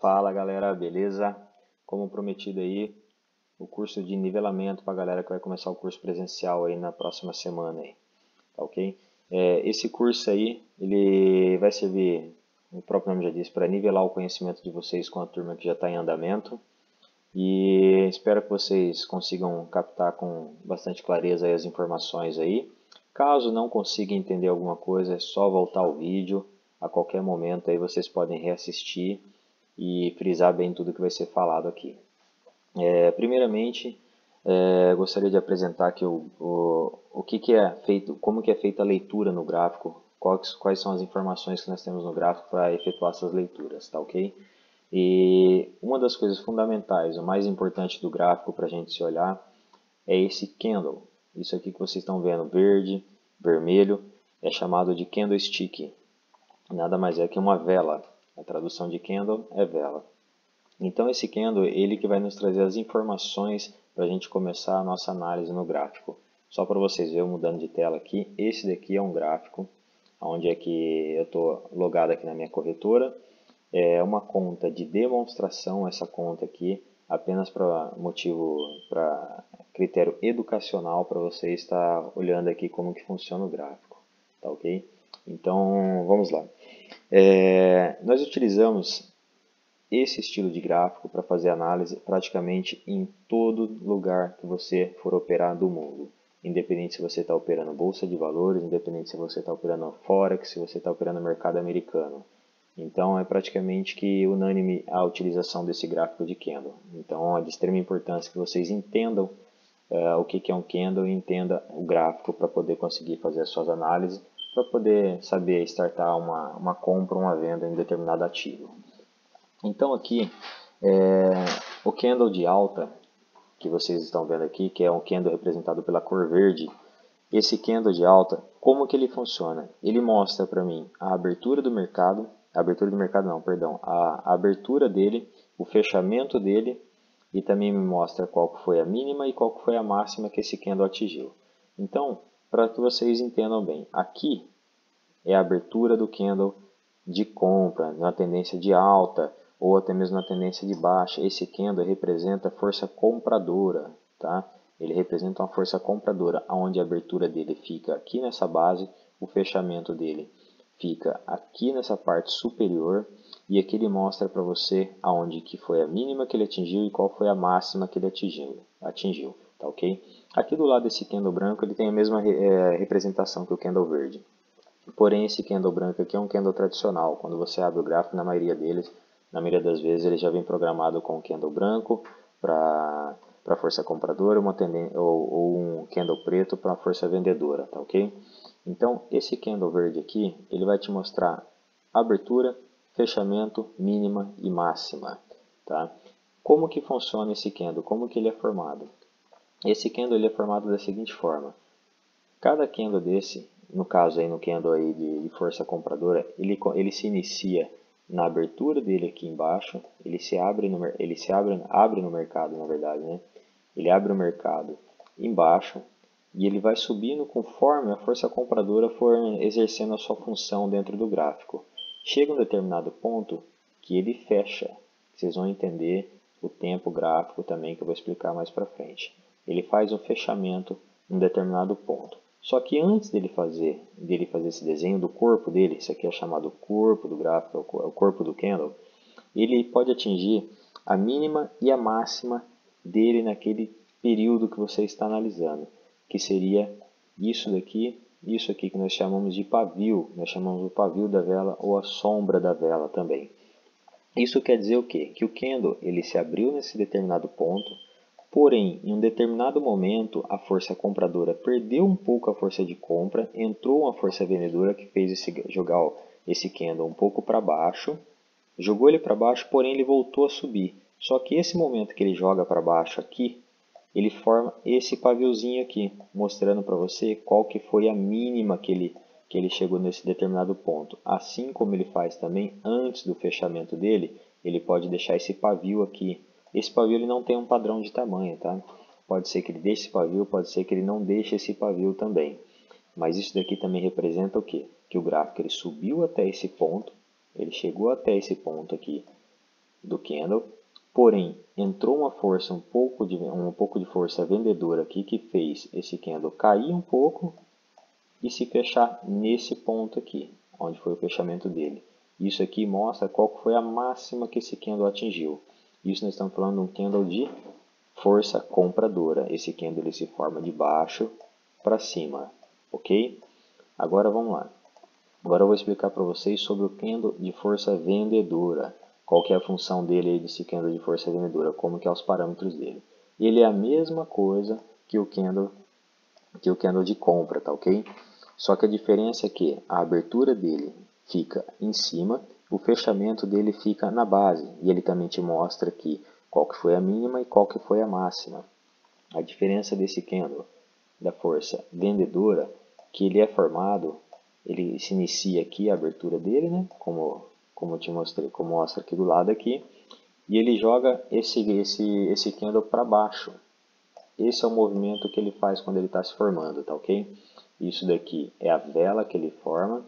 Fala galera, beleza? Como prometido aí, o curso de nivelamento para a galera que vai começar o curso presencial aí na próxima semana aí, tá ok? Esse curso aí, ele vai servir, o próprio nome já diz, para nivelar o conhecimento de vocês com a turma que já está em andamento e espero que vocês consigam captar com bastante clareza aí as informações aí. Caso não consiga entender alguma coisa, é só voltar ao vídeo, a qualquer momento aí vocês podem reassistir e frisar bem tudo que vai ser falado aqui. Primeiramente, gostaria de apresentar aqui o que é feito, como que é feita a leitura no gráfico, quais são as informações que nós temos no gráfico para efetuar essas leituras, tá ok? E uma das coisas fundamentais, o mais importante do gráfico para a gente se olhar, é esse candle. Isso aqui que vocês estão vendo, verde, vermelho, é chamado de candlestick. Nada mais é que uma vela. A tradução de candle é vela. Então esse candle, ele que vai nos trazer as informações para a gente começar a nossa análise no gráfico. Só para vocês verem, mudando de tela aqui, esse daqui é um gráfico, onde é que eu estou logado aqui na minha corretora. É uma conta de demonstração, essa conta aqui, apenas para critério educacional, para você estar olhando aqui como que funciona o gráfico, tá ok? Então, vamos lá. Nós utilizamos esse estilo de gráfico para fazer análise praticamente em todo lugar que você for operar do mundo. Independente se você está operando bolsa de valores, independente se você está operando Forex, se você está operando mercado americano. Então é praticamente que unânime a utilização desse gráfico de candle. Então é de extrema importância que vocês entendam o que é um candle e entenda o gráfico para poder conseguir fazer as suas análises, para poder saber startar uma compra ou uma venda em determinado ativo. Então aqui, o candle de alta, que vocês estão vendo aqui, que é um candle representado pela cor verde, esse candle de alta, como que ele funciona? Ele mostra para mim a abertura do mercado, a abertura dele, o fechamento dele, e também me mostra qual foi a mínima e qual foi a máxima que esse candle atingiu. Então, para que vocês entendam bem, aqui é a abertura do candle de compra, na tendência de alta, ou até mesmo na tendência de baixa. Esse candle representa força compradora, tá? Ele representa uma força compradora, onde a abertura dele fica aqui nessa base, o fechamento dele fica aqui nessa parte superior, e aqui ele mostra para você aonde que foi a mínima que ele atingiu e qual foi a máxima que ele atingiu, tá ok? Aqui do lado desse candle branco ele tem a mesma representação que o candle verde. Porém, esse candle branco aqui é um candle tradicional. Quando você abre o gráfico, na maioria das vezes, ele já vem programado com um candle branco para força compradora ou um candle preto para força vendedora, tá ok? Então, esse candle verde aqui, ele vai te mostrar abertura, fechamento, mínima e máxima, tá? Como que funciona esse candle? Como que ele é formado? Esse candle ele é formado da seguinte forma. Cada candle desse, no caso aí no candle aí de força compradora, ele se inicia na abertura dele aqui embaixo, abre no mercado, na verdade, né? Ele abre o mercado embaixo e ele vai subindo conforme a força compradora for exercendo a sua função dentro do gráfico. Chega um determinado ponto que ele fecha. Vocês vão entender o tempo gráfico também que eu vou explicar mais para frente. Ele faz um fechamento em um determinado ponto. Só que antes dele fazer esse desenho do corpo dele, isso aqui é chamado corpo do gráfico, o corpo do candle, ele pode atingir a mínima e a máxima dele naquele período que você está analisando, que seria isso aqui que nós chamamos de pavio, nós chamamos o pavio da vela ou a sombra da vela também. Isso quer dizer o quê? Que o candle ele se abriu nesse determinado ponto, porém, em um determinado momento, a força compradora perdeu um pouco a força de compra, entrou uma força vendedora que fez jogar esse candle um pouco para baixo, jogou ele para baixo, porém ele voltou a subir. Só que esse momento que ele joga para baixo aqui, ele forma esse paviozinho aqui, mostrando para você qual que foi a mínima que ele chegou nesse determinado ponto. Assim como ele faz também antes do fechamento dele, ele pode deixar esse pavio aqui. Esse pavio ele não tem um padrão de tamanho, tá? Pode ser que ele deixe esse pavio, pode ser que ele não deixe esse pavio também. Mas isso daqui também representa o quê? Que o gráfico ele subiu até esse ponto, ele chegou até esse ponto aqui, do candle, porém entrou uma força um pouco de força vendedora aqui que fez esse candle cair um pouco e se fechar nesse ponto aqui, onde foi o fechamento dele. Isso aqui mostra qual foi a máxima que esse candle atingiu. Isso nós estamos falando de um candle de força compradora. Esse candle ele se forma de baixo para cima, ok? Agora vamos lá. Agora eu vou explicar para vocês sobre o candle de força vendedora. Qual que é a função dele desse candle de força vendedora, como que é os parâmetros dele. Ele é a mesma coisa que o candle de compra, tá ok? Só que a diferença é que a abertura dele fica em cima, o fechamento dele fica na base. E ele também te mostra aqui qual que foi a mínima e qual que foi a máxima. A diferença desse candle da força vendedora, que ele é formado, ele se inicia aqui a abertura dele, né? Como eu te mostrei, como mostra aqui do lado aqui, e ele joga esse candle para baixo. Esse é o movimento que ele faz quando ele está se formando, tá ok? Isso daqui é a vela que ele forma,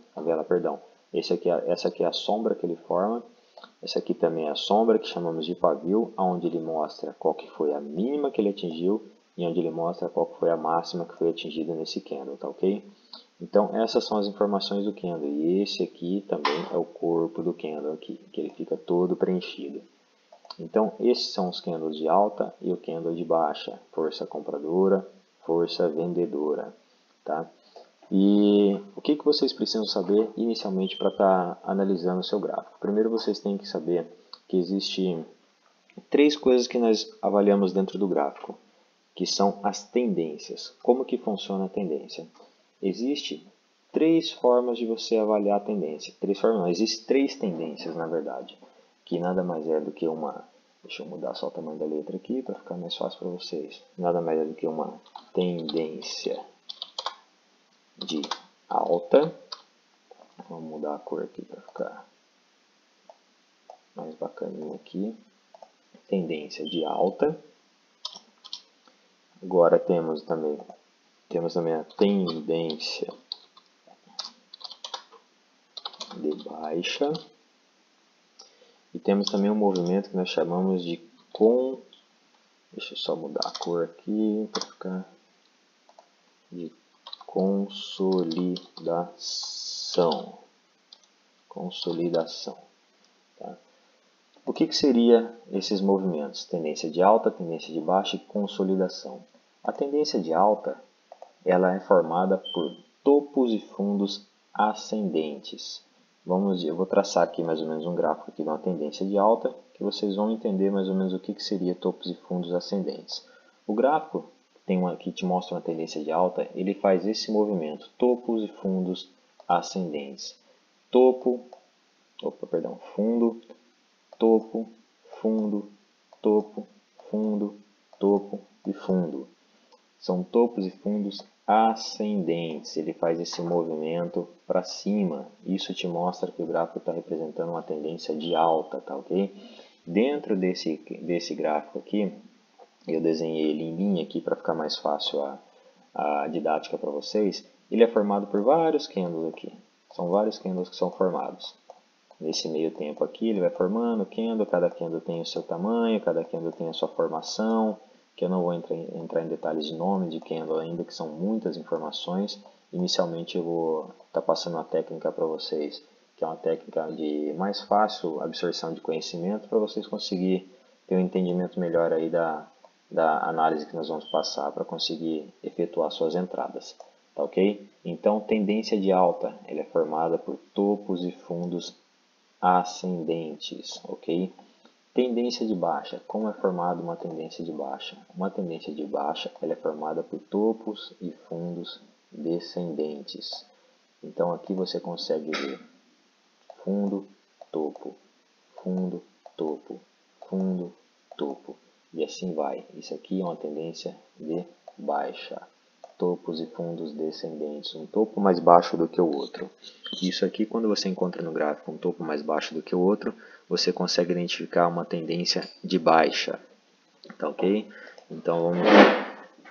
essa aqui é a sombra que ele forma, essa aqui também é a sombra que chamamos de pavio, onde ele mostra qual que foi a mínima que ele atingiu e onde ele mostra qual que foi a máxima que foi atingida nesse candle, tá ok? Então essas são as informações do candle e esse aqui também é o corpo do candle aqui, que ele fica todo preenchido. Então, esses são os candles de alta e o candle de baixa, força compradora, força vendedora, tá? E o que vocês precisam saber inicialmente para estar analisando o seu gráfico? Primeiro, vocês têm que saber que existem 3 coisas que nós avaliamos dentro do gráfico, que são as tendências. Como que funciona a tendência? Existem 3 formas de você avaliar a tendência. 3 formas não, existem 3 tendências, na verdade, que nada mais é do que uma, deixa eu mudar só o tamanho da letra aqui para ficar mais fácil para vocês, nada mais é do que uma tendência de alta, vamos mudar a cor aqui para ficar mais bacaninha aqui, tendência de alta. Agora temos também a tendência de baixa. E temos também um movimento que nós chamamos de deixa eu só mudar a cor aqui para ficar de consolidação. Tá? O que seria esses movimentos? Tendência de alta, tendência de baixa e consolidação. A tendência de alta ela é formada por topos e fundos ascendentes. Eu vou traçar aqui mais ou menos um gráfico aqui de uma tendência de alta, que vocês vão entender mais ou menos o que seria topos e fundos ascendentes. O gráfico que te mostra uma tendência de alta, ele faz esse movimento, topos e fundos ascendentes. Fundo, topo, fundo, topo, fundo, topo e fundo. São topos e fundos ascendentes, ele faz esse movimento para cima. Isso te mostra que o gráfico está representando uma tendência de alta, tá ok? Dentro desse gráfico aqui, eu desenhei ele em linha aqui para ficar mais fácil a didática para vocês. Ele é formado por vários candles aqui. São vários candles que são formados. Nesse meio tempo aqui, ele vai formando candle, cada candle tem o seu tamanho, cada candle tem a sua formação, que eu não vou entrar em detalhes de nome de candle ainda, que são muitas informações. Inicialmente eu vou estar passando uma técnica para vocês, que é uma técnica de mais fácil absorção de conhecimento, para vocês conseguirem ter um entendimento melhor aí da análise que nós vamos passar para conseguir efetuar suas entradas. Tá ok? Então, tendência de alta, ela é formada por topos e fundos ascendentes, ok? Tendência de baixa. Como é formada uma tendência de baixa? Uma tendência de baixa ela é formada por topos e fundos descendentes. Então aqui você consegue ver fundo, topo, fundo, topo, fundo, topo. E assim vai. Isso aqui é uma tendência de baixa. Topos e fundos descendentes, um topo mais baixo do que o outro. Isso aqui, quando você encontra no gráfico um topo mais baixo do que o outro, você consegue identificar uma tendência de baixa. Tá ok? Então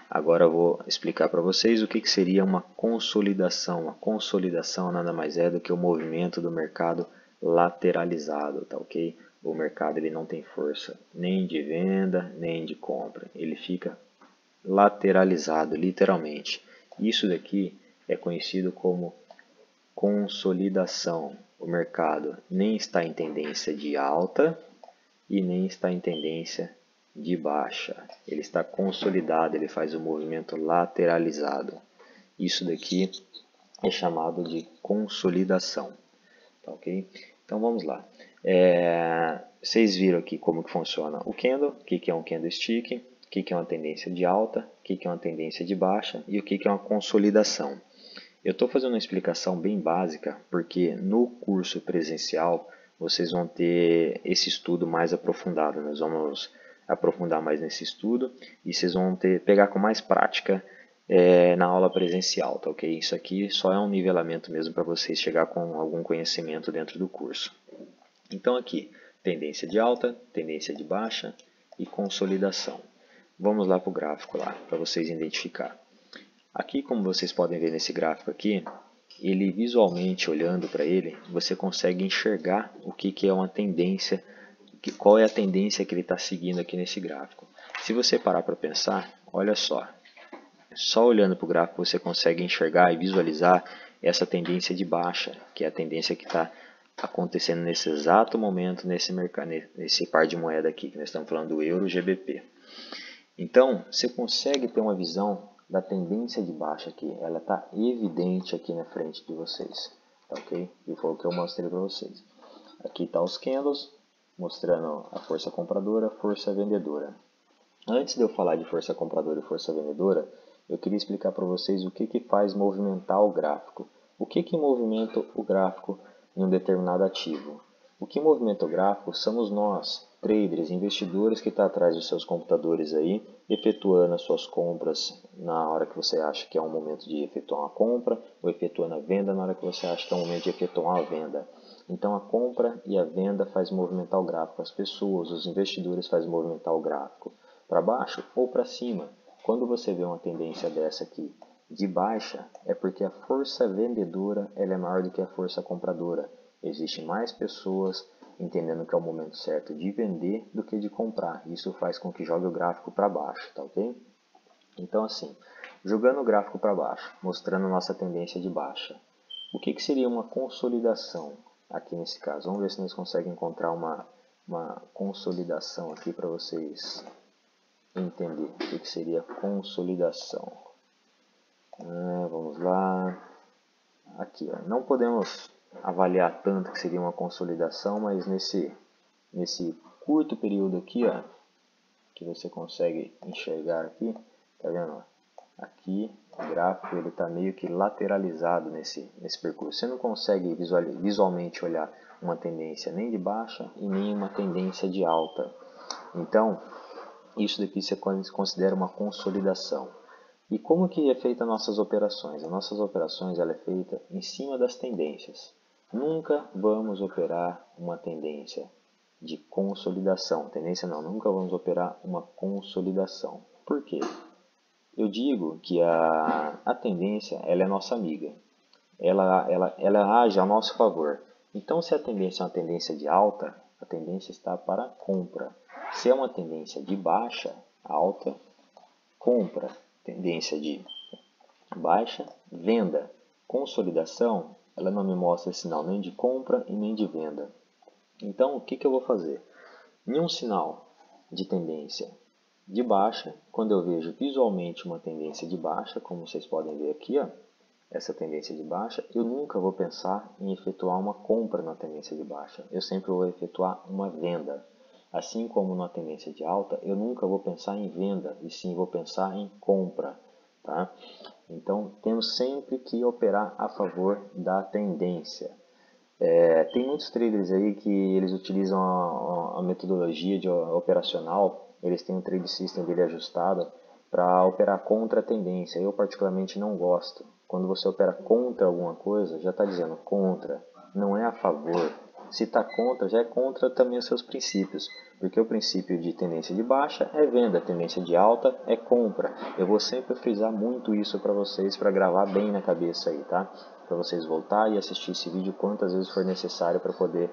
agora eu vou explicar para vocês o que seria uma consolidação. A consolidação nada mais é do que o movimento do mercado lateralizado, tá ok? O mercado ele não tem força nem de venda, nem de compra. Ele fica lateralizado, literalmente. Isso daqui é conhecido como consolidação. O mercado nem está em tendência de alta e nem está em tendência de baixa. Ele está consolidado, ele faz um movimento lateralizado. Isso daqui é chamado de consolidação. Tá, ok? Então vamos lá. Vocês viram aqui como que funciona o candle, o que é um candlestick, o que é uma tendência de alta, o que é uma tendência de baixa e o que é uma consolidação. Eu estou fazendo uma explicação bem básica porque no curso presencial vocês vão ter esse estudo mais aprofundado. Nós vamos aprofundar mais nesse estudo e vocês vão pegar com mais prática na aula presencial, tá ok? Isso aqui só é um nivelamento mesmo para vocês chegar com algum conhecimento dentro do curso. Então aqui, tendência de alta, tendência de baixa e consolidação. Vamos lá para o gráfico lá, para vocês identificar. Aqui, como vocês podem ver nesse gráfico aqui, ele visualmente olhando para ele, você consegue enxergar o que é uma tendência, qual é a tendência que ele está seguindo aqui nesse gráfico. Se você parar para pensar, olha só olhando para o gráfico você consegue enxergar e visualizar essa tendência de baixa, que é a tendência que está acontecendo nesse exato momento nesse mercado, nesse par de moeda aqui, que nós estamos falando do euro GBP. Então, você consegue ter uma visão da tendência de baixa aqui, ela está evidente aqui na frente de vocês, tá ok? E foi o que eu mostrei para vocês. Aqui está os candles, mostrando a força compradora, força vendedora. Antes de eu falar de força compradora e força vendedora, eu queria explicar para vocês o que faz movimentar o gráfico. O que movimenta o gráfico em um determinado ativo? O que movimenta o gráfico somos nós, traders, investidores que estão atrás dos seus computadores aí, efetuando as suas compras na hora que você acha que é um momento de efetuar uma compra, ou efetuando a venda na hora que você acha que é um momento de efetuar uma venda. Então a compra e a venda faz movimentar o gráfico, as pessoas, os investidores fazem movimentar o gráfico para baixo ou para cima. Quando você vê uma tendência dessa aqui de baixa, é porque a força vendedora ela é maior do que a força compradora. Existem mais pessoas entendendo que é o momento certo de vender do que de comprar. Isso faz com que jogue o gráfico para baixo, tá ok? Então assim, jogando o gráfico para baixo, mostrando nossa tendência de baixa, o que seria uma consolidação aqui nesse caso? Vamos ver se nós conseguimos encontrar uma consolidação aqui para vocês entender o que seria consolidação. Vamos lá. Aqui, ó, não podemos avaliar tanto que seria uma consolidação, mas nesse curto período aqui, ó, que você consegue enxergar aqui, tá vendo? Aqui o gráfico ele está meio que lateralizado nesse percurso. Você não consegue visualmente olhar uma tendência nem de baixa e nem uma tendência de alta. Então, isso daqui você considera uma consolidação. E como que é feita as nossas operações? As nossas operações ela é feita em cima das tendências. Nunca vamos operar uma tendência de consolidação. Tendência não, nunca vamos operar uma consolidação. Por quê? Eu digo que a tendência ela é nossa amiga. Ela age a nosso favor. Então, se a tendência é uma tendência de alta, a tendência está para compra. Se é uma tendência de baixa, alta, compra. Tendência de baixa, venda. Consolidação, ela não me mostra sinal nem de compra e nem de venda. Então, o que eu vou fazer? Em um sinal de tendência de baixa, quando eu vejo visualmente uma tendência de baixa, como vocês podem ver aqui, ó, essa tendência de baixa, eu nunca vou pensar em efetuar uma compra na tendência de baixa. Eu sempre vou efetuar uma venda. Assim como na tendência de alta, eu nunca vou pensar em venda, e sim vou pensar em compra. Tá? Então, temos sempre que operar a favor da tendência. Tem muitos traders aí que eles utilizam a metodologia operacional, eles têm um trade system dele ajustado para operar contra a tendência. Eu particularmente não gosto. Quando você opera contra alguma coisa, já está dizendo contra, não é a favor. Se está contra, já é contra também os seus princípios, porque o princípio de tendência de baixa é venda, tendência de alta é compra. Eu vou sempre frisar muito isso para vocês, para gravar bem na cabeça aí, tá? para vocês voltar e assistir esse vídeo quantas vezes for necessário para poder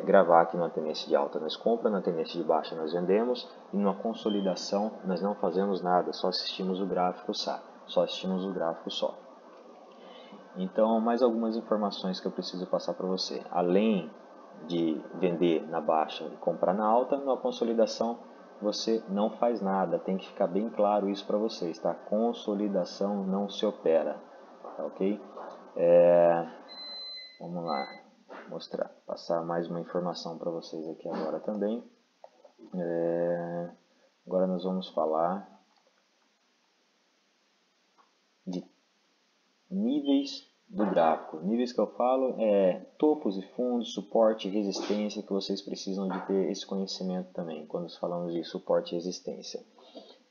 gravar aqui numa tendência de alta nós compramos, na tendência de baixa nós vendemos e numa consolidação nós não fazemos nada, só assistimos o gráfico só. Então, mais algumas informações que eu preciso passar para você. Além de vender na baixa e comprar na alta, na consolidação você não faz nada, tem que ficar bem claro isso para vocês, tá? Consolidação não se opera, tá ok? Vamos lá, passar mais uma informação para vocês aqui agora também. Agora nós vamos falar de níveis do gráfico. Níveis que eu falo topos e fundos, suporte e resistência, que vocês precisam de ter esse conhecimento também, quando falamos de suporte e resistência.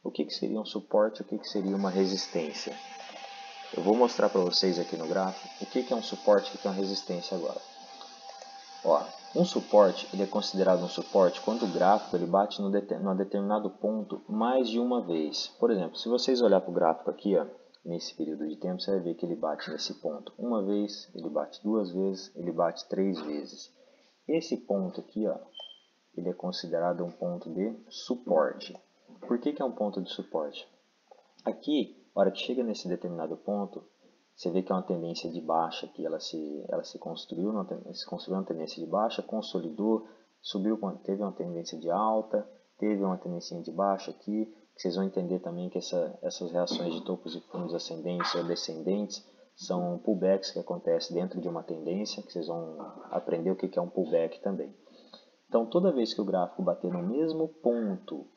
O que seria um suporte, o que seria uma resistência? Eu vou mostrar para vocês aqui no gráfico o que é um suporte e o que é uma resistência agora. Ó, um suporte, ele é considerado um suporte quando o gráfico ele bate num determinado ponto mais de uma vez. Por exemplo, se vocês olhar para o gráfico aqui, ó, nesse período de tempo, você vai ver que ele bate nesse ponto uma vez, ele bate duas vezes, ele bate três vezes. Esse ponto aqui, ó, ele é considerado um ponto de suporte. Por que é um ponto de suporte? Aqui, a hora que chega nesse determinado ponto, você vê que é uma tendência de baixa, que ela se construiu uma tendência de baixa, consolidou, subiu, teve uma tendência de alta, teve uma tendência de baixa aqui, que vocês vão entender também que essas reações de topos e fundos ascendentes ou descendentes são pullbacks que acontecem dentro de uma tendência, que vocês vão aprender o que é um pullback também. Então, toda vez que o gráfico bater no mesmo ponto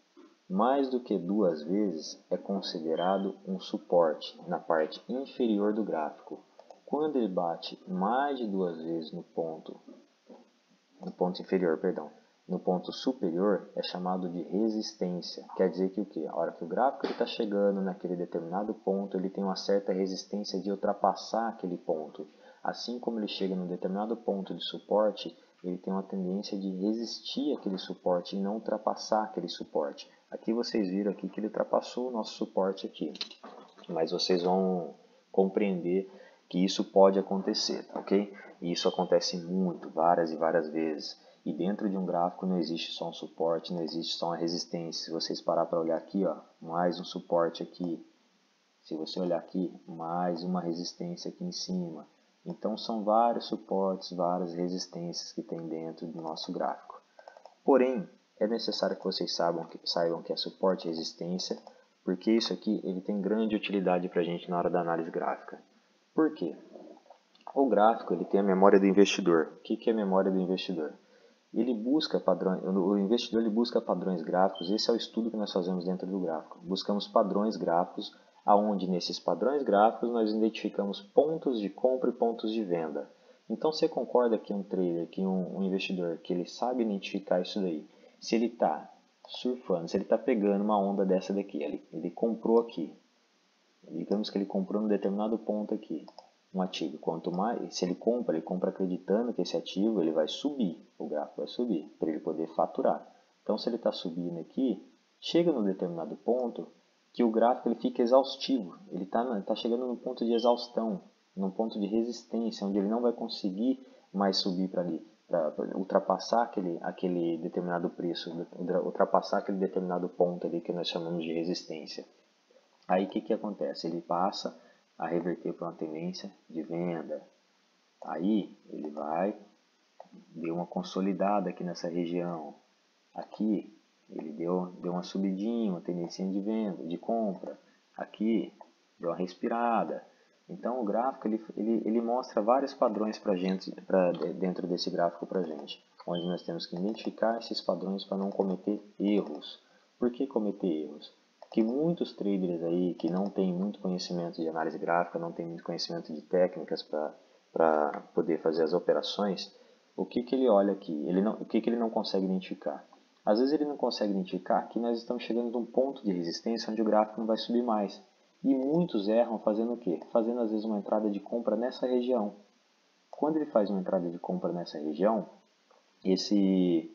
mais do que duas vezes, é considerado um suporte na parte inferior do gráfico. Quando ele bate mais de duas vezes no ponto inferior, no ponto superior, é chamado de resistência. Quer dizer que o quê? A hora que o gráfico está chegando naquele determinado ponto, ele tem uma certa resistência de ultrapassar aquele ponto. Assim como ele chega num determinado ponto de suporte, ele tem uma tendência de resistir àquele suporte e não ultrapassar aquele suporte. Aqui vocês viram aqui que ele ultrapassou o nosso suporte aqui, mas vocês vão compreender que isso pode acontecer, ok? E isso acontece muito, várias e várias vezes. E dentro de um gráfico não existe só um suporte, não existe só uma resistência. Se vocês parar para olhar aqui, ó, mais um suporte aqui. Se você olhar aqui, mais uma resistência aqui em cima. Então são vários suportes, várias resistências que tem dentro do nosso gráfico. Porém, é necessário que vocês saibam que é suporte e resistência, porque isso aqui ele tem grande utilidade para a gente na hora da análise gráfica. Por quê? O gráfico ele tem a memória do investidor. O que é a memória do investidor? Ele busca padrões, o investidor ele busca padrões gráficos. Esse é o estudo que nós fazemos dentro do gráfico. Buscamos padrões gráficos, aonde nesses padrões gráficos nós identificamos pontos de compra e pontos de venda. Então você concorda que um trader, que um investidor, que ele sabe identificar isso daí? Se ele está surfando, se ele está pegando uma onda dessa daqui, ele comprou aqui. Digamos que ele comprou num determinado ponto aqui, um ativo. Quanto mais, se ele compra acreditando que esse ativo ele vai subir, o gráfico vai subir, para ele poder faturar. Então, se ele está subindo aqui, chega num determinado ponto que o gráfico ele fica exaustivo. Ele está chegando num ponto de exaustão, num ponto de resistência, onde ele não vai conseguir mais subir para ali, para ultrapassar aquele determinado preço, ultrapassar aquele determinado ponto ali que nós chamamos de resistência. Aí o que acontece? Ele passa a reverter para uma tendência de venda. Aí ele vai, deu uma consolidada aqui nessa região. Aqui ele deu uma subidinha, uma tendência de venda, de compra. Aqui deu uma respirada. Então o gráfico ele mostra vários padrões para gente, dentro desse gráfico para gente, onde nós temos que identificar esses padrões para não cometer erros. Por que cometer erros? Que muitos traders aí que não têm muito conhecimento de análise gráfica, não têm muito conhecimento de técnicas para poder fazer as operações, o que ele olha aqui? O que ele não consegue identificar? Às vezes ele não consegue identificar que nós estamos chegando a um ponto de resistência onde o gráfico não vai subir mais. E muitos erram fazendo o quê? Fazendo às vezes uma entrada de compra nessa região. Quando ele faz uma entrada de compra nessa região, esse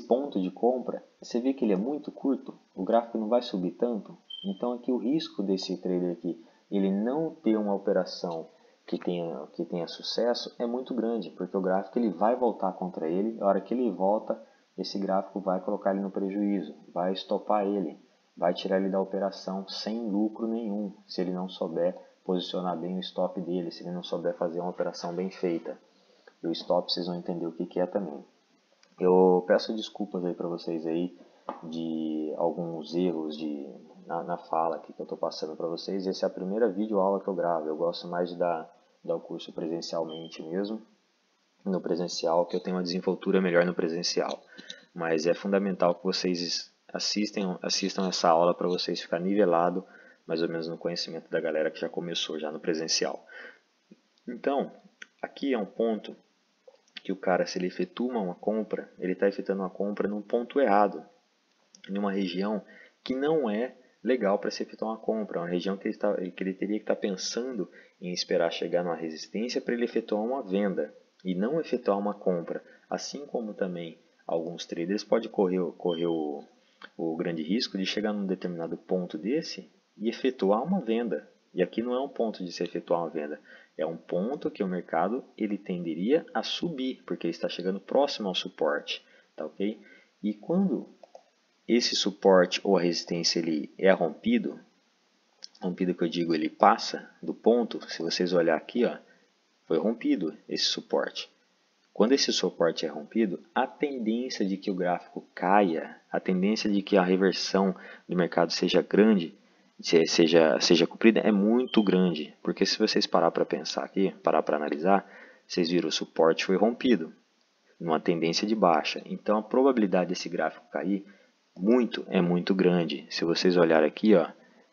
ponto de compra, você vê que ele é muito curto, o gráfico não vai subir tanto. Então aqui o risco desse trader aqui, ele não ter uma operação que tenha sucesso é muito grande, porque o gráfico ele vai voltar contra ele, a hora que ele volta, esse gráfico vai colocar ele no prejuízo, vai estopar ele, vai tirar ele da operação sem lucro nenhum, se ele não souber posicionar bem o stop dele, se ele não souber fazer uma operação bem feita. E o stop vocês vão entender o que é também. Eu peço desculpas aí para vocês aí de alguns erros na fala aqui que eu estou passando para vocês. Essa é a primeira videoaula que eu gravo. Eu gosto mais de dar o curso presencialmente mesmo, no presencial, que eu tenho uma desenvoltura melhor no presencial. Mas é fundamental que vocês assistam essa aula para vocês ficar nivelado mais ou menos no conhecimento da galera que já começou já no presencial. Então, aqui é um ponto que o cara, se ele efetua uma compra, ele está efetuando uma compra num ponto errado, em uma região que não é legal para se efetuar uma compra, uma região que ele teria que estar pensando em esperar chegar numa resistência para ele efetuar uma venda e não efetuar uma compra. Assim como também alguns traders podem correr o grande risco de chegar num determinado ponto desse e efetuar uma venda. E aqui não é um ponto de se efetuar uma venda, é um ponto que o mercado ele tenderia a subir, porque ele está chegando próximo ao suporte, tá ok? E quando esse suporte ou a resistência ele é rompido que eu digo ele passa do ponto, se vocês olhar aqui, ó, foi rompido esse suporte. Quando esse suporte é rompido, a tendência de que o gráfico caia, a tendência de que a reversão do mercado seja grande, seja cumprida, é muito grande. Porque se vocês parar para pensar aqui, parar para analisar, vocês viram o suporte foi rompido, numa tendência de baixa. Então a probabilidade desse gráfico cair é muito grande. Se vocês olharem aqui, ó,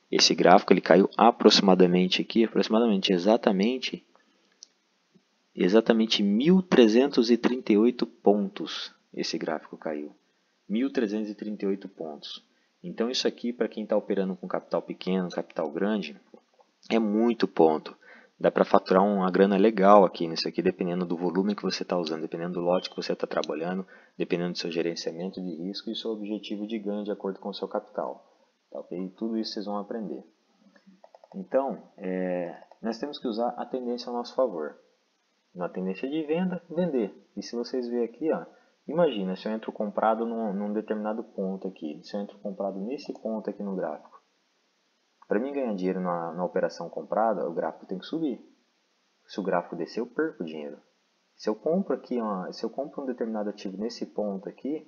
esse gráfico ele caiu aproximadamente aqui, exatamente 1.338 pontos. Esse gráfico caiu 1.338 pontos. Então isso aqui, para quem está operando com capital pequeno, capital grande, é muito ponto. Dá para faturar uma grana legal aqui nisso aqui, dependendo do volume que você está usando, dependendo do lote que você está trabalhando, dependendo do seu gerenciamento de risco e seu objetivo de ganho de acordo com o seu capital. Tá, ok? Tudo isso vocês vão aprender. Então, nós temos que usar a tendência a nosso favor. Na tendência de venda, vender. E se vocês verem aqui, ó, imagina se eu entro comprado num determinado ponto aqui, se eu entro comprado nesse ponto aqui no gráfico. Para mim ganhar dinheiro na operação comprada, o gráfico tem que subir. Se o gráfico descer, eu perco dinheiro. Se eu compro aqui, se eu compro um determinado ativo nesse ponto aqui,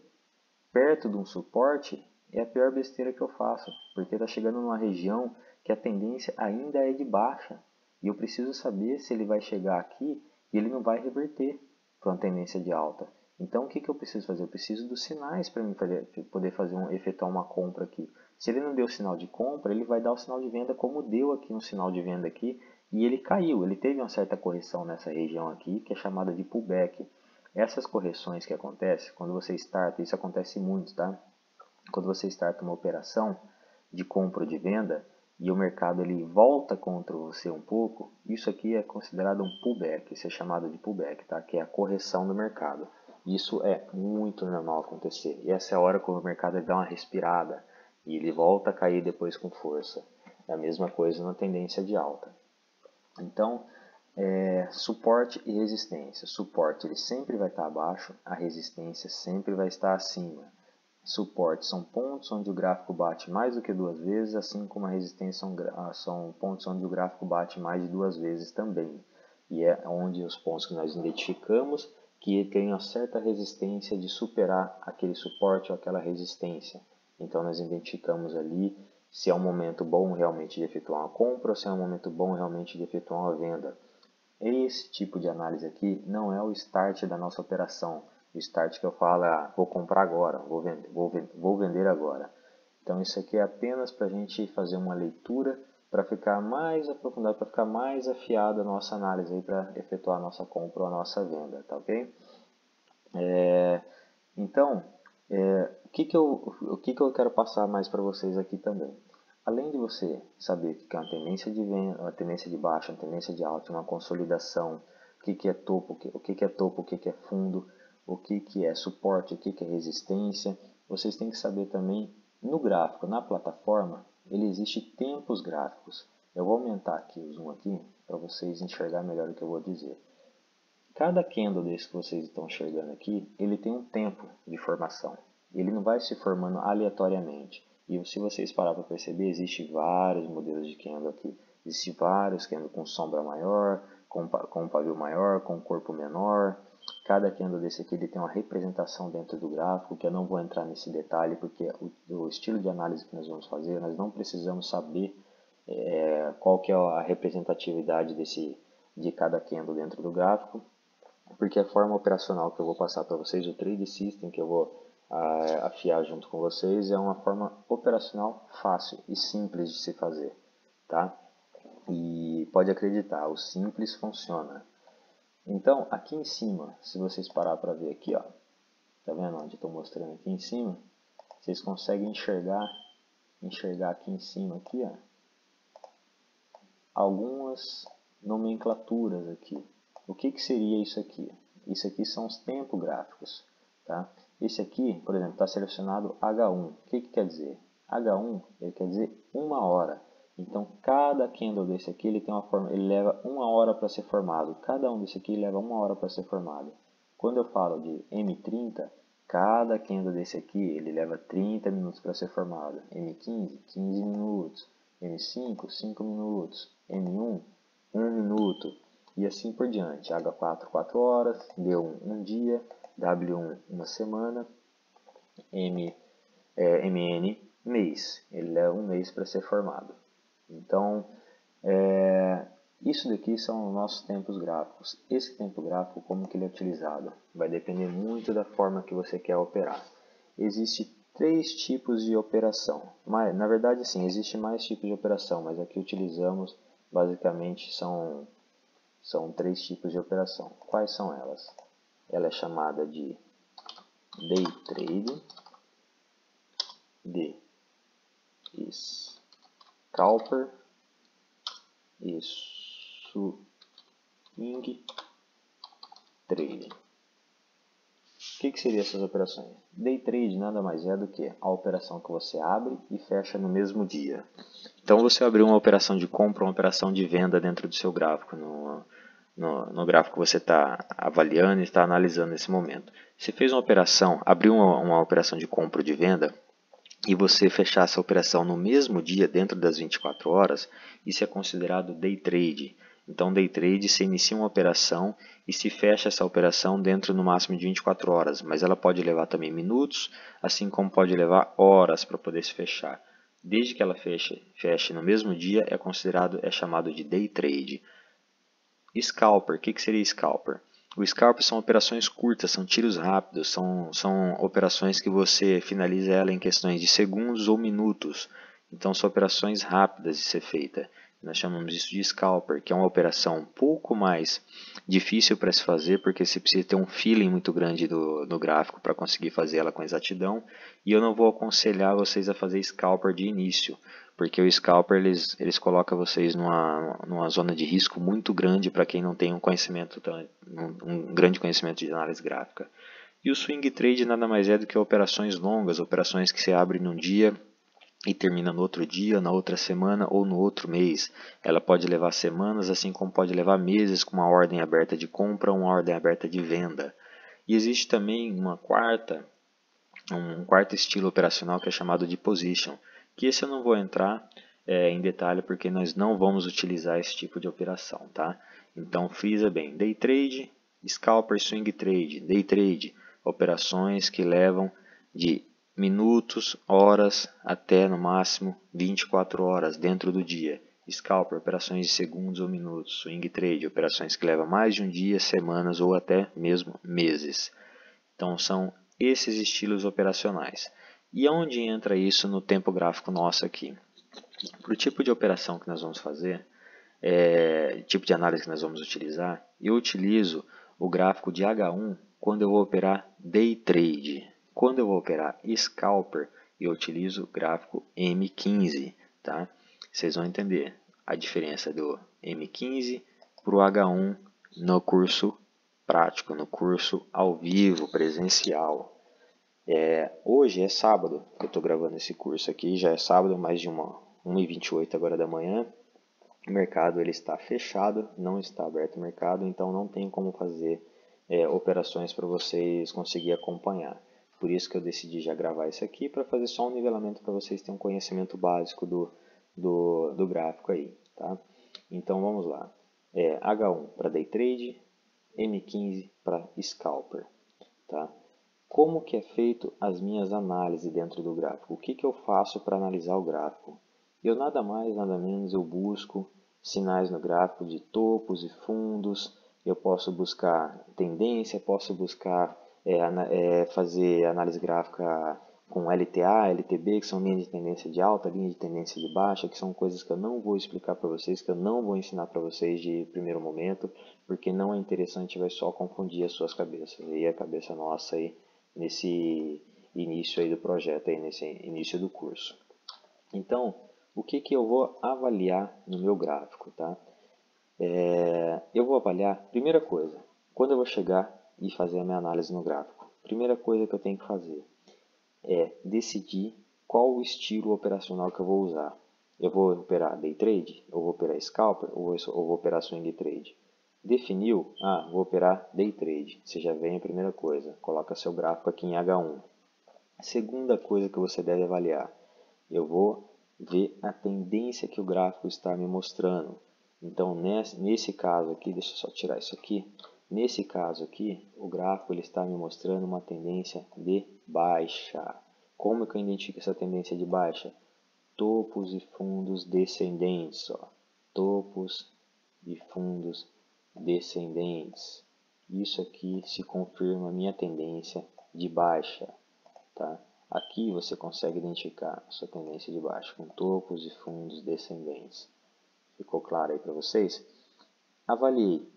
perto de um suporte, é a pior besteira que eu faço, porque está chegando numa região que a tendência ainda é de baixa. E eu preciso saber se ele vai chegar aqui e ele não vai reverter para uma tendência de alta. Então o que eu preciso fazer? Eu preciso dos sinais para mim poder efetuar uma compra aqui. Se ele não deu sinal de compra, ele vai dar o sinal de venda como deu aqui um sinal de venda aqui. E ele caiu, ele teve uma certa correção nessa região aqui, que é chamada de pullback. Essas correções que acontecem, quando você starta, isso acontece muito, tá? Quando você starta uma operação de compra ou de venda, e o mercado ele volta contra você um pouco, isso aqui é considerado um pullback, isso é chamado de pullback, tá? Que é a correção do mercado. Isso é muito normal acontecer. E essa é a hora que o mercado dá uma respirada e ele volta a cair depois com força. É a mesma coisa na tendência de alta. Então, suporte e resistência. Suporte ele sempre vai estar abaixo, a resistência sempre vai estar acima. Suporte são pontos onde o gráfico bate mais do que 2 vezes, assim como a resistência são pontos onde o gráfico bate mais de 2 vezes também. E é onde os pontos que nós identificamos que tem uma certa resistência de superar aquele suporte ou aquela resistência. Então nós identificamos ali se é um momento bom realmente de efetuar uma compra ou se é um momento bom realmente de efetuar uma venda. Esse tipo de análise aqui não é o start da nossa operação. O start que eu falo é, vou comprar agora, vou vender agora. Então isso aqui é apenas para a gente fazer uma leitura para ficar mais aprofundado, para ficar mais afiada a nossa análise para efetuar a nossa compra ou a nossa venda, tá ok? Então, o que eu quero passar mais para vocês aqui também? Além de você saber o que é uma tendência de venda, uma tendência de baixa, uma tendência de alta, uma consolidação, o que é topo, o que é topo, o que é fundo, o que é suporte, o que é resistência, vocês têm que saber também no gráfico, na plataforma, ele existe tempos gráficos. Eu vou aumentar aqui o zoom aqui para vocês enxergarem melhor o que eu vou dizer. Cada candle desse que vocês estão enxergando aqui, ele tem um tempo de formação. Ele não vai se formando aleatoriamente. E se vocês parar para perceber, existem vários modelos de candle aqui. Existem vários candle com sombra maior, com um pavio maior, com um corpo menor. Cada candle desse aqui ele tem uma representação dentro do gráfico, que eu não vou entrar nesse detalhe, porque o estilo de análise que nós vamos fazer, nós não precisamos saber qual que é a representatividade de cada candle dentro do gráfico, porque a forma operacional que eu vou passar para vocês, o Trade System que eu vou afiar junto com vocês, é uma forma operacional fácil e simples de se fazer, tá? E pode acreditar, o simples funciona. Então, aqui em cima, se vocês parar para ver aqui, ó, tá vendo onde eu estou mostrando aqui em cima? Vocês conseguem enxergar aqui em cima, aqui, ó, algumas nomenclaturas aqui. O que seria isso aqui? Isso aqui são os tempos gráficos, tá? Esse aqui, por exemplo, está selecionado H1. O que quer dizer? H1 ele quer dizer 1 hora. Então, cada candle desse aqui ele tem uma forma, ele leva 1 hora para ser formado. Cada um desse aqui leva 1 hora para ser formado. Quando eu falo de M30, cada candle desse aqui ele leva 30 minutos para ser formado. M15, 15 minutos. M5, 5 minutos. M1, 1 minuto. E assim por diante. H4, 4 horas. D1, 1 dia. W1, 1 semana. MN, mês. Ele leva 1 mês para ser formado. Então, isso daqui são os nossos tempos gráficos. Esse tempo gráfico, como que ele é utilizado? Vai depender muito da forma que você quer operar. Existem 3 tipos de operação. Mas, na verdade, sim, existe mais tipos de operação, mas aqui utilizamos, basicamente, são 3 tipos de operação. Quais são elas? Ela é chamada de Day Trade, de Scalper e Swing Trade. O que seriam essas operações? Day Trade nada mais é do que a operação que você abre e fecha no mesmo dia. Então você abriu uma operação de compra, uma operação de venda dentro do seu gráfico, no gráfico que você está avaliando e está analisando nesse momento. Você fez uma operação, abriu uma operação de compra ou de venda, e você fechar essa operação no mesmo dia, dentro das 24 horas, isso é considerado Day Trade. Então, Day Trade, você inicia uma operação e se fecha essa operação dentro no máximo de 24 horas, mas ela pode levar também minutos, assim como pode levar horas para poder se fechar. Desde que ela feche no mesmo dia, é chamado de Day Trade. Scalper, o que seria Scalper? O Scalper são operações curtas, são tiros rápidos, são operações que você finaliza ela em questões de segundos ou minutos. Então são operações rápidas de ser feita. Nós chamamos isso de Scalper, que é uma operação um pouco mais difícil para se fazer, porque você precisa ter um feeling muito grande do gráfico para conseguir fazer ela com exatidão. E eu não vou aconselhar vocês a fazer Scalper de início, porque o Scalper eles colocam vocês numa zona de risco muito grande para quem não tem um grande conhecimento de análise gráfica. E o Swing Trade nada mais é do que operações longas, operações que você abre num dia e termina no outro dia, na outra semana ou no outro mês. Ela pode levar semanas, assim como pode levar meses com uma ordem aberta de compra ou uma ordem aberta de venda. E existe também um quarto estilo operacional que é chamado de Position, que esse eu não vou entrar em detalhe porque nós não vamos utilizar esse tipo de operação, tá? Então frisa bem, Day Trade, Scalper, Swing Trade. Day Trade, operações que levam de minutos, horas até no máximo 24 horas dentro do dia. Scalper, operações de segundos ou minutos. Swing Trade, operações que levam mais de um dia, semanas ou até mesmo meses. Então são esses estilos operacionais. E onde entra isso no tempo gráfico nosso aqui? Para o tipo de operação que nós vamos fazer, tipo de análise que nós vamos utilizar, eu utilizo o gráfico de H1 quando eu vou operar Day Trade. Quando eu vou operar Scalper, eu utilizo o gráfico M15. Tá? Vocês vão entender a diferença do M15 para o H1 no curso prático, no curso ao vivo, presencial. Hoje é sábado, eu estou gravando esse curso aqui, já é sábado, mais de 1h28 agora da manhã. o mercado ele está fechado, não está aberto o mercado, então não tem como fazer operações para vocês conseguir acompanhar. Por isso que eu decidi já gravar isso aqui, para fazer só um nivelamento para vocês terem um conhecimento básico do gráfico aí. Tá? Então vamos lá. H1 para Day Trade, M15 para Scalper. Tá? Como que é feito as minhas análises dentro do gráfico? O que eu faço para analisar o gráfico? Eu nada mais, nada menos, eu busco sinais no gráfico de topos e fundos, eu posso buscar tendência, posso buscar fazer análise gráfica com LTA, LTB, que são linhas de tendência de alta, linhas de tendência de baixa, que são coisas que eu não vou explicar para vocês, que eu não vou ensinar para vocês de primeiro momento, porque não é interessante, vai só confundir as suas cabeças e a cabeça nossa aí nesse início aí do projeto, aí nesse início do curso. Então, o que eu vou avaliar no meu gráfico, tá? Eu vou avaliar, primeira coisa, quando eu vou chegar e fazer a minha análise no gráfico, primeira coisa que eu tenho que fazer é decidir qual o estilo operacional que eu vou usar. Eu vou operar Day Trade, ou vou operar Scalper, ou vou operar Swing Trade. Definiu? Vou operar Day Trade. Você já vem a primeira coisa, coloca seu gráfico aqui em H1. Segunda coisa que você deve avaliar, eu vou ver a tendência que o gráfico está me mostrando. Então, nesse caso aqui, deixa eu só tirar isso aqui. Nesse caso aqui, o gráfico ele está me mostrando uma tendência de baixa. Como que eu identifico essa tendência de baixa? Topos e fundos descendentes. Ó. Topos e fundos descendentes. Isso aqui se confirma a minha tendência de baixa. Tá? Aqui você consegue identificar a sua tendência de baixa com topos e fundos descendentes. Ficou claro aí para vocês? Avaliei,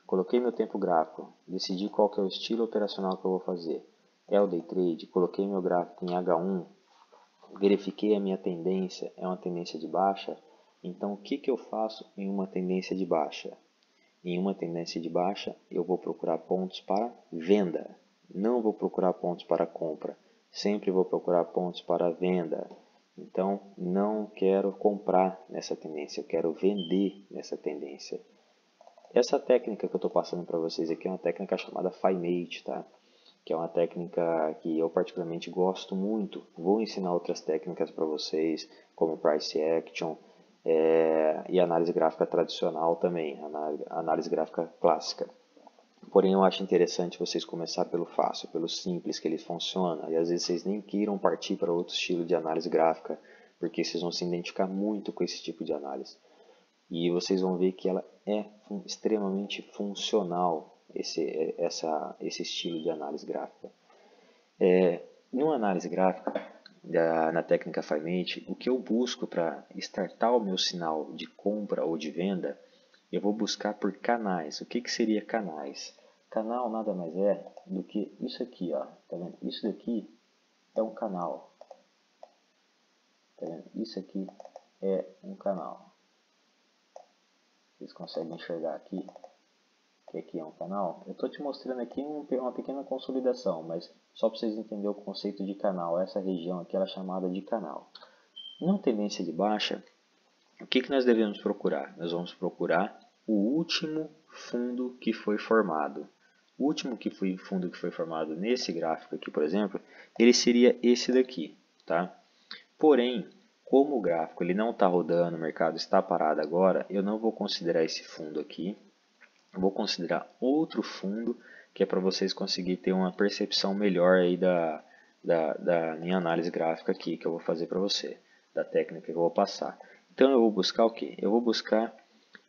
coloquei meu tempo gráfico, decidi qual que é o estilo operacional que eu vou fazer. É o Day Trade, coloquei meu gráfico em H1, verifiquei a minha tendência, é uma tendência de baixa. Então o que eu faço em uma tendência de baixa? Em uma tendência de baixa, eu vou procurar pontos para venda. Não vou procurar pontos para compra. Sempre vou procurar pontos para venda. Então, não quero comprar nessa tendência, eu quero vender nessa tendência. Essa técnica que eu estou passando para vocês aqui é uma técnica chamada FIMATE, tá? Que é uma técnica que eu particularmente gosto muito. Vou ensinar outras técnicas para vocês, como Price Action e análise gráfica tradicional também, análise gráfica clássica. Porém, eu acho interessante vocês começar pelo fácil, pelo simples, que ele funciona, e às vezes vocês nem queiram partir para outro estilo de análise gráfica, porque vocês vão se identificar muito com esse tipo de análise. E vocês vão ver que ela é extremamente funcional, esse estilo de análise gráfica. Numa análise gráfica, na técnica FIMATE, o que eu busco para startar o meu sinal de compra ou de venda, eu vou buscar por canais. O que seria canais? Canal nada mais é do que isso aqui, ó. Tá vendo? Isso daqui é um canal. Tá vendo? Isso aqui é um canal. Vocês conseguem enxergar aqui que aqui é um canal? Eu estou te mostrando aqui uma pequena consolidação, mas só para vocês entenderem o conceito de canal. Essa região aqui ela é chamada de canal. Numa tendência de baixa, o que nós devemos procurar? Nós vamos procurar o último fundo que foi formado. O último fundo que foi formado nesse gráfico aqui, por exemplo, ele seria esse daqui, tá? Porém, como o gráfico ele não está rodando, o mercado está parado agora, eu não vou considerar esse fundo aqui. Vou considerar outro fundo que é para vocês conseguirem ter uma percepção melhor aí da minha análise gráfica aqui que eu vou fazer para você, da técnica que eu vou passar. Então eu vou buscar o que? Eu vou buscar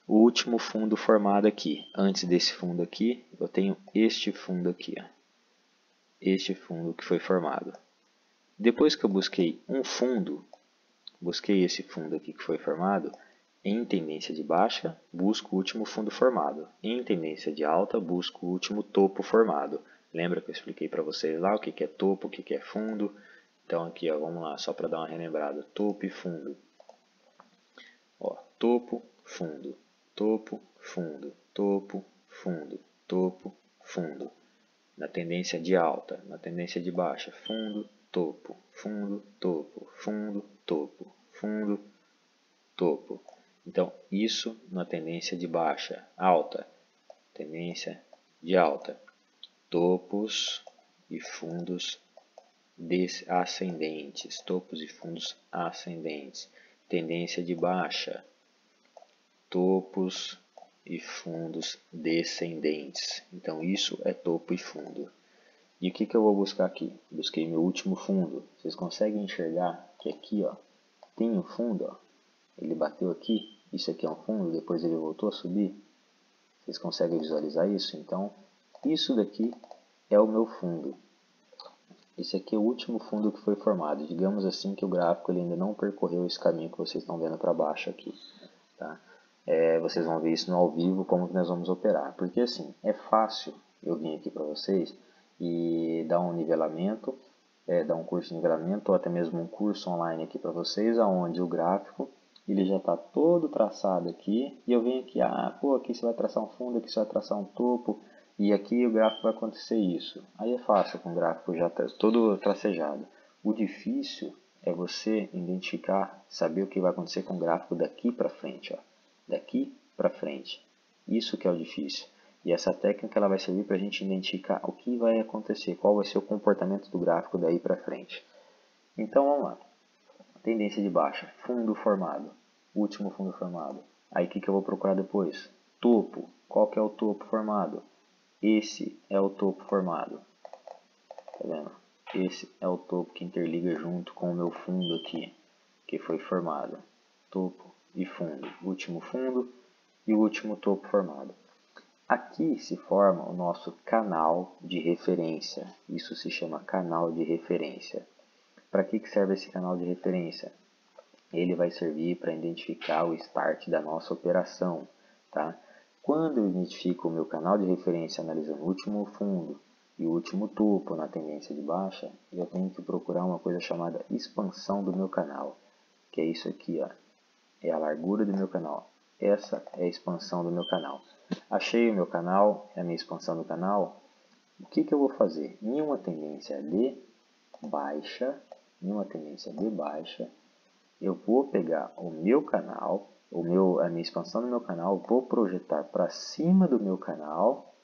o último fundo formado aqui. Antes desse fundo aqui, eu tenho este fundo aqui. Ó. Este fundo que foi formado. Depois que eu busquei um fundo, busquei esse fundo aqui que foi formado, em tendência de baixa, busco o último fundo formado. Em tendência de alta, busco o último topo formado. Lembra que eu expliquei para vocês lá o que é topo, o que é fundo? Então aqui, ó, vamos lá, só para dar uma relembrada. Topo e fundo. Ó, topo, fundo. Topo, fundo. Topo, fundo. Topo, fundo. Na tendência de alta, na tendência de baixa, fundo, topo, fundo, topo, fundo, topo, fundo, topo. Então, isso na tendência de baixa, alta, tendência de alta, topos e fundos ascendentes, topos e fundos ascendentes, tendência de baixa, topos e fundos descendentes. Então, isso é topo e fundo. E o que eu vou buscar aqui? Busquei meu último fundo. Vocês conseguem enxergar que aqui, ó, tem um fundo, ó. Ele bateu aqui, isso aqui é um fundo, depois ele voltou a subir. Vocês conseguem visualizar isso? Então, isso daqui é o meu fundo. Esse aqui é o último fundo que foi formado. Digamos assim que o gráfico ele ainda não percorreu esse caminho que vocês estão vendo para baixo aqui. Tá? Vocês vão ver isso no ao vivo, como que nós vamos operar. Porque assim, é fácil eu vir aqui para vocês e dar um nivelamento, dar um curso de nivelamento, ou até mesmo um curso online aqui para vocês, aonde o gráfico ele já está todo traçado aqui, e eu venho aqui, aqui você vai traçar um fundo, aqui você vai traçar um topo, e aqui o gráfico vai acontecer isso. Aí é fácil com o gráfico já todo tracejado. O difícil é você identificar, saber o que vai acontecer com o gráfico daqui para frente, ó. Daqui para frente. Isso que é o difícil. E essa técnica ela vai servir para a gente identificar o que vai acontecer, qual vai ser o comportamento do gráfico daí para frente. Então vamos lá. Tendência de baixa, fundo formado, último fundo formado. Aí o que eu vou procurar depois? Topo. Qual que é o topo formado? Esse é o topo formado. Tá vendo? Esse é o topo que interliga junto com o meu fundo aqui, que foi formado. Topo e fundo. Último fundo e o último topo formado. Aqui se forma o nosso canal de referência. Isso se chama canal de referência. Para que serve esse canal de referência? Ele vai servir para identificar o start da nossa operação. Tá? Quando eu identifico o meu canal de referência analisando o último fundo e o último topo na tendência de baixa, eu tenho que procurar uma coisa chamada expansão do meu canal, que é isso aqui, ó. É a largura do meu canal. Essa é a expansão do meu canal. Achei o meu canal, é a minha expansão do canal. O que eu vou fazer? Em uma tendência de baixa, eu vou pegar o meu canal, a minha expansão do meu canal, vou projetar para cima do meu canal,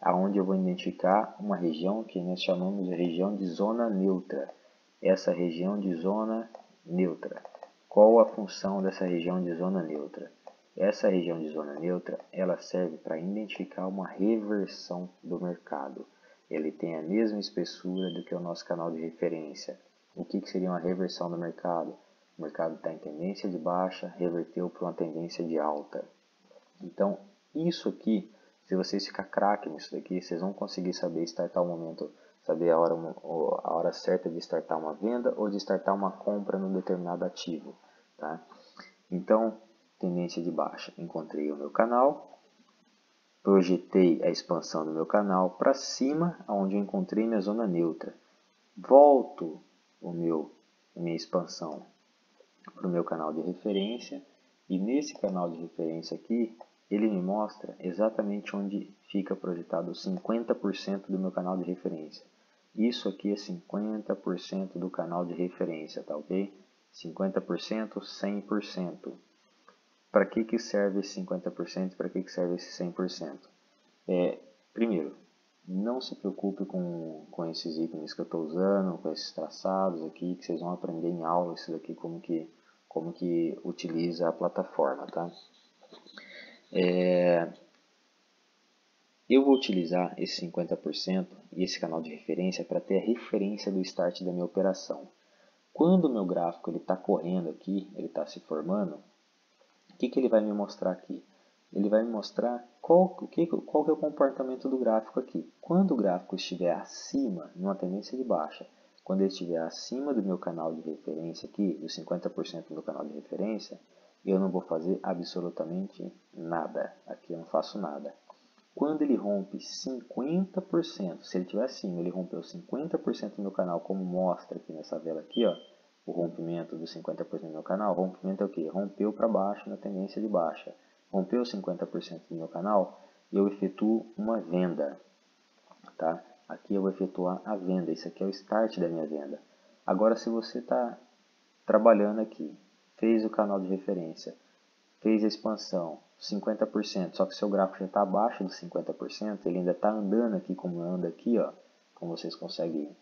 aonde eu vou identificar uma região que nós chamamos de região de zona neutra. Essa região de zona neutra. Qual a função dessa região de zona neutra? Essa região de zona neutra, ela serve para identificar uma reversão do mercado. Ele tem a mesma espessura do que o nosso canal de referência. O que seria uma reversão do mercado? O mercado está em tendência de baixa, reverteu para uma tendência de alta. Então, isso aqui, se vocês ficarem craque nisso daqui, vocês vão conseguir saber startar o momento, saber a hora certa de startar uma venda ou de startar uma compra no determinado ativo. Tá? Então, tendência de baixa, encontrei o meu canal, projetei a expansão do meu canal para cima, onde eu encontrei minha zona neutra. Volto a minha expansão para o meu canal de referência, e nesse canal de referência aqui, ele me mostra exatamente onde fica projetado 50% do meu canal de referência. Isso aqui é 50% do canal de referência, tá ok? 50%, 100%. Para que serve esse 50%? Para que serve esse 100%? Primeiro, não se preocupe com esses ícones que eu estou usando, com esses traçados aqui, que vocês vão aprender em aula isso daqui, como que utiliza a plataforma, tá? Eu vou utilizar esse 50% e esse canal de referência para ter a referência do start da minha operação. Quando o meu gráfico está correndo aqui, ele está se formando, o que ele vai me mostrar aqui? Ele vai me mostrar qual que é o comportamento do gráfico aqui. Quando o gráfico estiver acima, numa tendência de baixa, quando ele estiver acima do meu canal de referência aqui, dos 50% do meu canal de referência, eu não vou fazer absolutamente nada. Aqui eu não faço nada. Quando ele rompe 50%, se ele estiver acima, ele rompeu 50% do meu canal, como mostra aqui nessa vela aqui, ó, o rompimento dos 50% do meu canal. O rompimento é o que? Rompeu para baixo na tendência de baixa. Rompeu 50% do meu canal, eu efetuo uma venda. Tá? Aqui eu vou efetuar a venda. Isso aqui é o start da minha venda. Agora, se você está trabalhando aqui, fez o canal de referência, fez a expansão 50%, só que seu gráfico já está abaixo dos 50%, ele ainda está andando aqui como anda aqui, ó, como vocês conseguem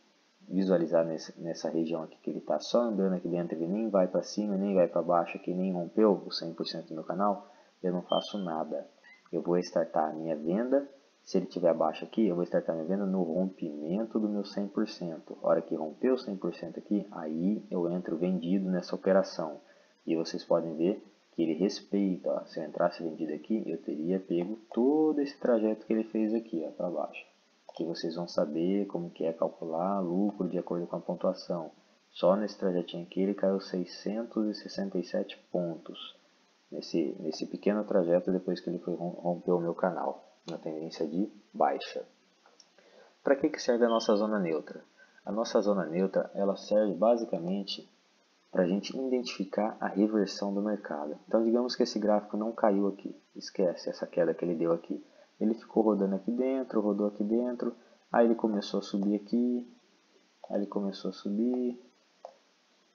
visualizar nessa região aqui que ele está só andando aqui dentro, ele nem vai para cima, nem vai para baixo aqui, nem rompeu o 100% do meu canal, eu não faço nada. Eu vou startar a minha venda, se ele estiver abaixo aqui, eu vou startar a minha venda no rompimento do meu 100%. A hora que rompeu o 100% aqui, aí eu entro vendido nessa operação. E vocês podem ver que ele respeita, ó, se eu entrasse vendido aqui, eu teria pego todo esse trajeto que ele fez aqui, ó, para baixo. Que vocês vão saber como que é calcular lucro de acordo com a pontuação. Só nesse trajetinho aqui ele caiu 667 pontos. Nesse pequeno trajeto depois que ele rompeu o meu canal, na tendência de baixa. Para que serve a nossa zona neutra? A nossa zona neutra ela serve basicamente para a gente identificar a reversão do mercado. Então digamos que esse gráfico não caiu aqui, esquece essa queda que ele deu aqui. Ele ficou rodando aqui dentro, rodou aqui dentro, aí ele começou a subir aqui, aí ele começou a subir,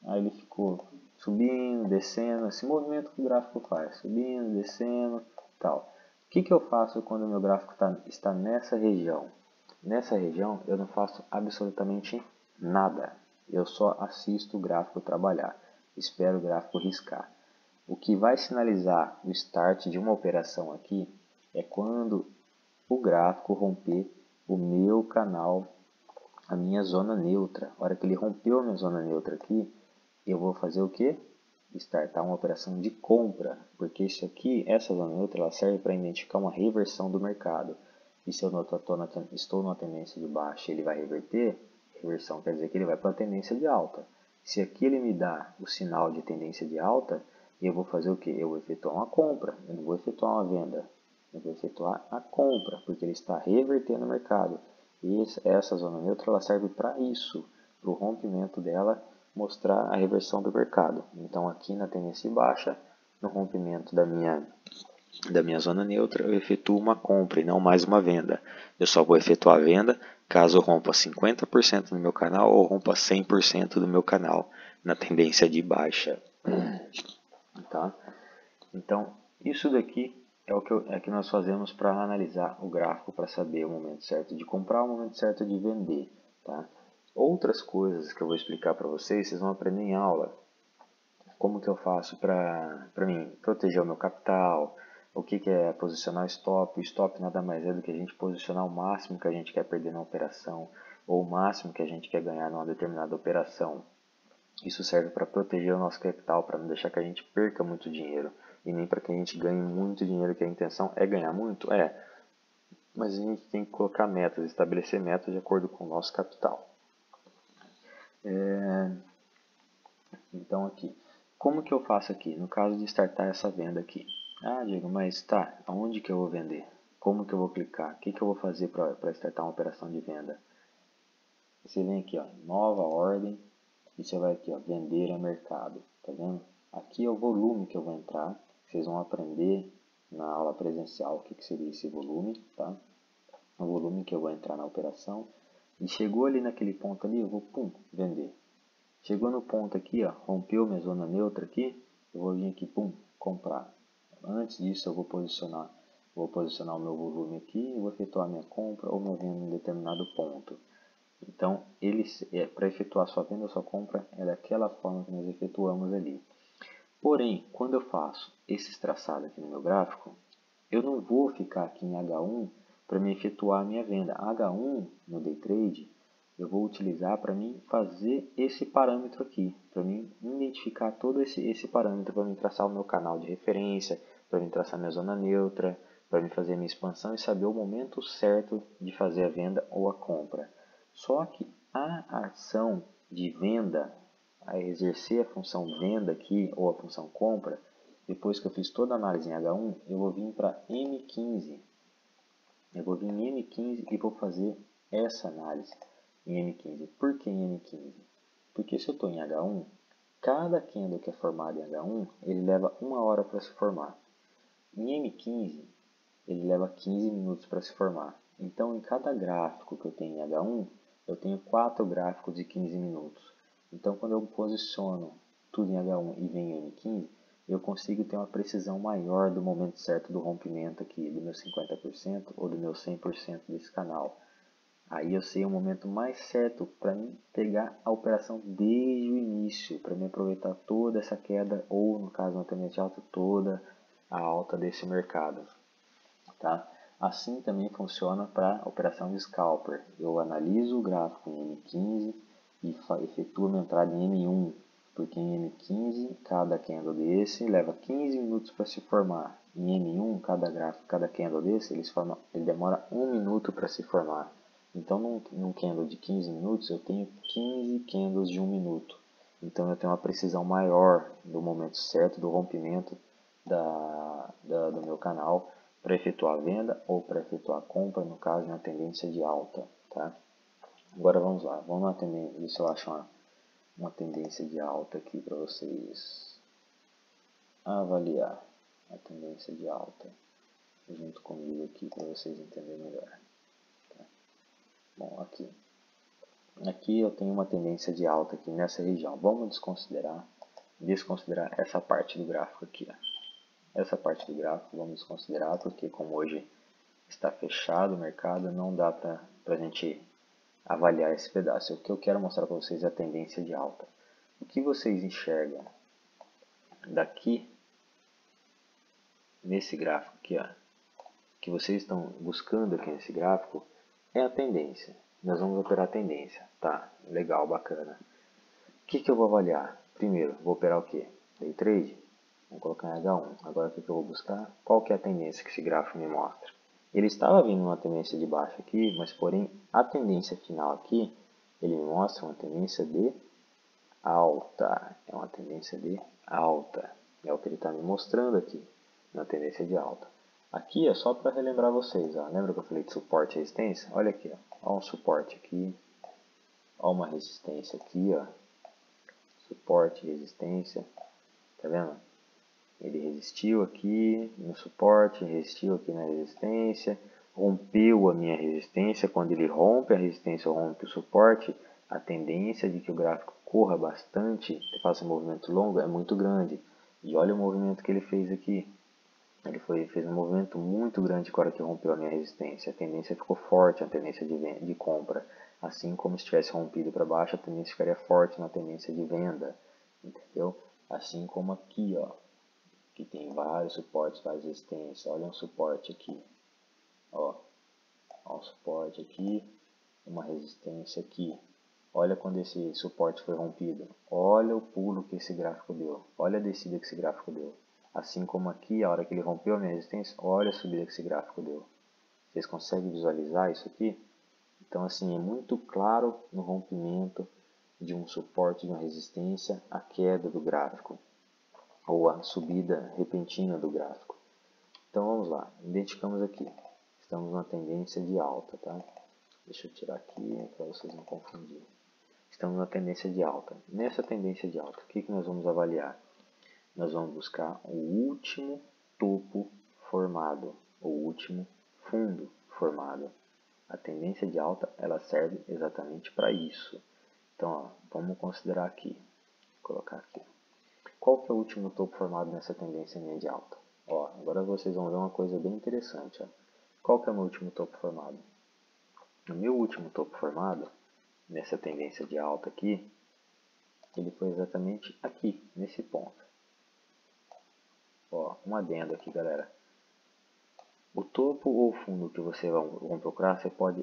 aí ele ficou subindo, descendo, esse movimento que o gráfico faz, subindo, descendo, tal. O que eu faço quando o meu gráfico está nessa região? Nessa região eu não faço absolutamente nada. Eu só assisto o gráfico trabalhar, espero o gráfico riscar. O que vai sinalizar o start de uma operação aqui é quando o gráfico romper o meu canal, a minha zona neutra. A hora que ele rompeu a minha zona neutra aqui, eu vou fazer o que? Startar uma operação de compra, porque isso aqui, essa zona neutra, ela serve para identificar uma reversão do mercado. E se eu estou numa tendência de baixa e ele vai reverter, reversão quer dizer que ele vai para a tendência de alta. Se aqui ele me dá o sinal de tendência de alta, eu vou fazer o que? Eu vou efetuar uma compra, eu não vou efetuar uma venda. Eu vou efetuar a compra, porque ele está revertendo o mercado. E essa zona neutra ela serve para isso, para o rompimento dela, mostrar a reversão do mercado. Então aqui na tendência baixa, no rompimento da minha zona neutra, eu efetuo uma compra e não mais uma venda. Eu só vou efetuar a venda caso eu rompa 50% do meu canal ou rompa 100% do meu canal na tendência de baixa. Tá? Então, isso daqui é o que nós fazemos para analisar o gráfico, para saber o momento certo de comprar, o momento certo de vender. Tá? Outras coisas que eu vou explicar para vocês, vocês vão aprender em aula. Como que eu faço para mim proteger o meu capital, o que é posicionar o stop. O stop nada mais é do que a gente posicionar o máximo que a gente quer perder na operação, ou o máximo que a gente quer ganhar numa determinada operação. Isso serve para proteger o nosso capital, para não deixar que a gente perca muito dinheiro, e nem para que a gente ganhe muito dinheiro, que a intenção é ganhar muito, mas a gente tem que colocar metas, estabelecer metas de acordo com o nosso capital. Então aqui, como que eu faço aqui, no caso de startar essa venda aqui? Ah, Diego, mas tá, aonde que eu vou vender? Como que eu vou clicar? O que eu vou fazer para startar uma operação de venda? Você vem aqui, ó, nova ordem, e você vai aqui, ó, vender a mercado, tá vendo? Aqui é o volume que eu vou entrar, vocês vão aprender na aula presencial o que seria esse volume, tá? O volume que eu vou entrar na operação, e chegou ali naquele ponto ali, eu vou, pum, vender. Chegou no ponto aqui, ó, rompeu minha zona neutra aqui, eu vou vir aqui, pum, comprar. Antes disso eu vou posicionar o meu volume aqui, eu vou efetuar minha compra ou minha venda em determinado ponto. Então, para efetuar sua venda ou sua compra, é daquela forma que nós efetuamos ali. Porém, quando eu faço esses traçados aqui no meu gráfico, eu não vou ficar aqui em H1 para me efetuar a minha venda. H1 no Day Trade, eu vou utilizar para mim fazer esse parâmetro aqui, para mim identificar todo esse parâmetro, para mim traçar o meu canal de referência, para mim traçar minha zona neutra, para mim fazer minha expansão e saber o momento certo de fazer a venda ou a compra. Só que a ação de venda, a exercer a função venda aqui ou a função compra, depois que eu fiz toda a análise em H1, eu vou vir para M15. Eu vou vir em M15 e vou fazer essa análise em M15. Por que em M15? Porque se eu estou em H1, cada candle que é formado em H1, ele leva 1 hora para se formar. Em M15, ele leva 15 minutos para se formar. Então, em cada gráfico que eu tenho em H1, eu tenho 4 gráficos de 15 minutos. Então, quando eu posiciono tudo em H1 e venho em M15, eu consigo ter uma precisão maior do momento certo do rompimento aqui, do meu 50% ou do meu 100% desse canal. Aí eu sei o momento mais certo para mim pegar a operação desde o início, para me aproveitar toda essa queda, ou no caso uma tendência alta, toda a alta desse mercado. Tá? Assim também funciona para a operação de scalper. Eu analiso o gráfico em M15 e efetuo minha entrada em M1, porque em M15 cada candle desse leva 15 minutos para se formar. Em M1 cada candle desse ele demora 1 minuto para se formar. Então num candle de 15 minutos eu tenho 15 candles de 1 minuto. Então eu tenho uma precisão maior do momento certo do rompimento do meu canal para efetuar a venda ou para efetuar a compra, no caso de uma tendência de alta. Tá? Agora vamos lá, vamos ver se eu acho uma tendência de alta aqui para vocês avaliar a tendência de alta junto comigo aqui para vocês entenderem melhor. Tá? Bom, aqui eu tenho uma tendência de alta aqui nessa região. Vamos desconsiderar essa parte do gráfico aqui. Ó. Essa parte do gráfico vamos desconsiderar porque como hoje está fechado o mercado, não dá para a gente avaliar esse pedaço. O que eu quero mostrar para vocês é a tendência de alta. O que vocês enxergam daqui nesse gráfico aqui, ó, que vocês estão buscando aqui nesse gráfico é a tendência. Nós vamos operar a tendência, tá? Legal, bacana. O que eu vou avaliar? Primeiro, vou operar o que? Day trade? Vamos colocar em H1. Agora o que eu vou buscar? Qual que é a tendência que esse gráfico me mostra? Ele estava vindo uma tendência de baixa aqui, mas porém a tendência final aqui, ele me mostra uma tendência de alta. É uma tendência de alta. É o que ele está me mostrando aqui, na tendência de alta. Aqui é só para relembrar vocês. Ó. Lembra que eu falei de suporte e resistência? Olha aqui. Ó. Olha um suporte aqui. Olha uma resistência aqui. Ó. Suporte e resistência. Tá vendo? Ele resistiu aqui no suporte, resistiu aqui na resistência, rompeu a minha resistência. Quando ele rompe a resistência ou rompe o suporte, a tendência de que o gráfico corra bastante, faça um movimento longo, é muito grande. E olha o movimento que ele fez aqui. Ele fez um movimento muito grande agora que rompeu a minha resistência. A tendência ficou forte, a tendência de compra. Assim como se tivesse rompido para baixo, a tendência ficaria forte na tendência de venda. Entendeu? Assim como aqui, ó. Que tem vários suportes, várias resistências. Olha um suporte aqui. Ó um suporte aqui. Uma resistência aqui. Olha quando esse suporte foi rompido. Olha o pulo que esse gráfico deu. Olha a descida que esse gráfico deu. Assim como aqui, a hora que ele rompeu a minha resistência, olha a subida que esse gráfico deu. Vocês conseguem visualizar isso aqui? Então, assim, é muito claro no rompimento de um suporte, de uma resistência, a queda do gráfico, ou a subida repentina do gráfico. Então, vamos lá. Identificamos aqui. Estamos numa tendência de alta, tá? Deixa eu tirar aqui para vocês não confundirem. Estamos na tendência de alta. Nessa tendência de alta, o que nós vamos avaliar? Nós vamos buscar o último topo formado, o último fundo formado. A tendência de alta, ela serve exatamente para isso. Então, ó, vamos considerar aqui, vou colocar aqui. Qual que é o último topo formado nessa tendência média de alta? Ó, agora vocês vão ver uma coisa bem interessante. Ó. Qual que é o meu último topo formado? O meu último topo formado, nessa tendência de alta aqui, ele foi exatamente aqui, nesse ponto. Ó, um adendo aqui, galera. O topo ou fundo que vocês vão procurar,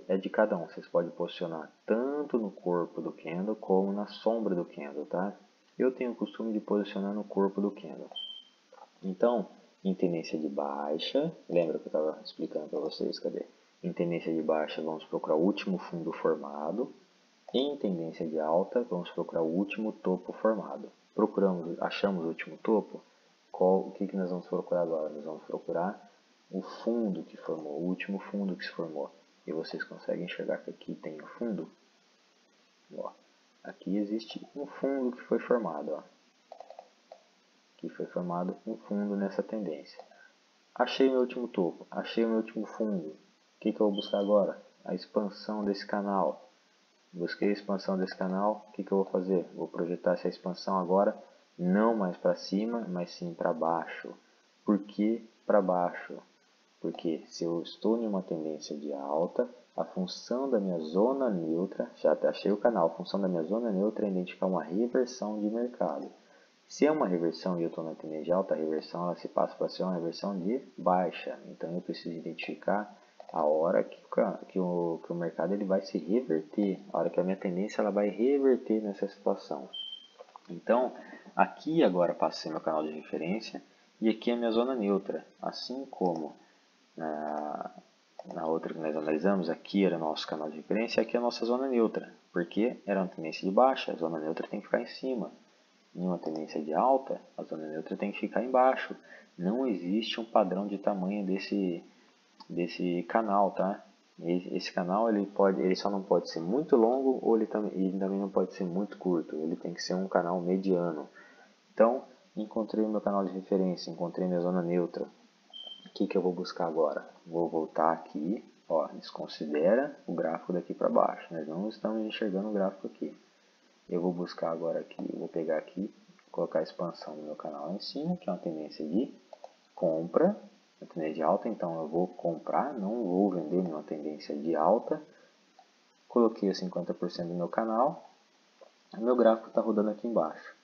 é de cada um. Vocês podem posicionar tanto no corpo do candle como na sombra do candle, tá? Eu tenho o costume de posicionar no corpo do candle. Então, em tendência de baixa, lembra que eu estava explicando para vocês, cadê? Em tendência de baixa, vamos procurar o último fundo formado. Em tendência de alta, vamos procurar o último topo formado. Achamos o último topo? O que nós vamos procurar agora? Nós vamos procurar o fundo que formou, o último fundo que se formou. E vocês conseguem enxergar que aqui tem o fundo? Ó, aqui existe um fundo que foi formado. Ó. Aqui foi formado um fundo nessa tendência. Achei meu último topo, achei meu último fundo. O que eu vou buscar agora? A expansão desse canal. Busquei a expansão desse canal, o que eu vou fazer? Vou projetar essa expansão agora não mais para cima, mas sim para baixo. Por que para baixo? Porque se eu estou em uma tendência de alta, a função da minha zona neutra, já achei o canal, a função da minha zona neutra é identificar uma reversão de mercado. Se é uma reversão e eu estou na tendência de alta, a reversão ela se passa para ser uma reversão de baixa. Então eu preciso identificar a hora que o mercado ele vai se reverter, a hora que a minha tendência ela vai reverter nessa situação. Então, aqui agora passa a ser meu canal de referência e aqui é a minha zona neutra. Assim como na outra que nós analisamos, aqui era nosso canal de referência, aqui é a nossa zona neutra, porque era uma tendência de baixa, a zona neutra tem que ficar em cima. Em uma tendência de alta, a zona neutra tem que ficar embaixo. Não existe um padrão de tamanho desse canal, tá? Esse canal ele só não pode ser muito longo ou ele também não pode ser muito curto. Ele tem que ser um canal mediano. Então, encontrei o meu canal de referência, encontrei minha zona neutra. O que eu vou buscar agora? Vou voltar aqui, ó, desconsidera o gráfico daqui para baixo. Nós não estamos enxergando o gráfico aqui. Eu vou buscar agora aqui, vou pegar aqui, colocar a expansão do meu canal lá em cima, que é uma tendência de compra, uma tendência de alta, então eu vou comprar, não vou vender numa tendência de alta. Coloquei a 50% do meu canal, o meu gráfico está rodando aqui embaixo.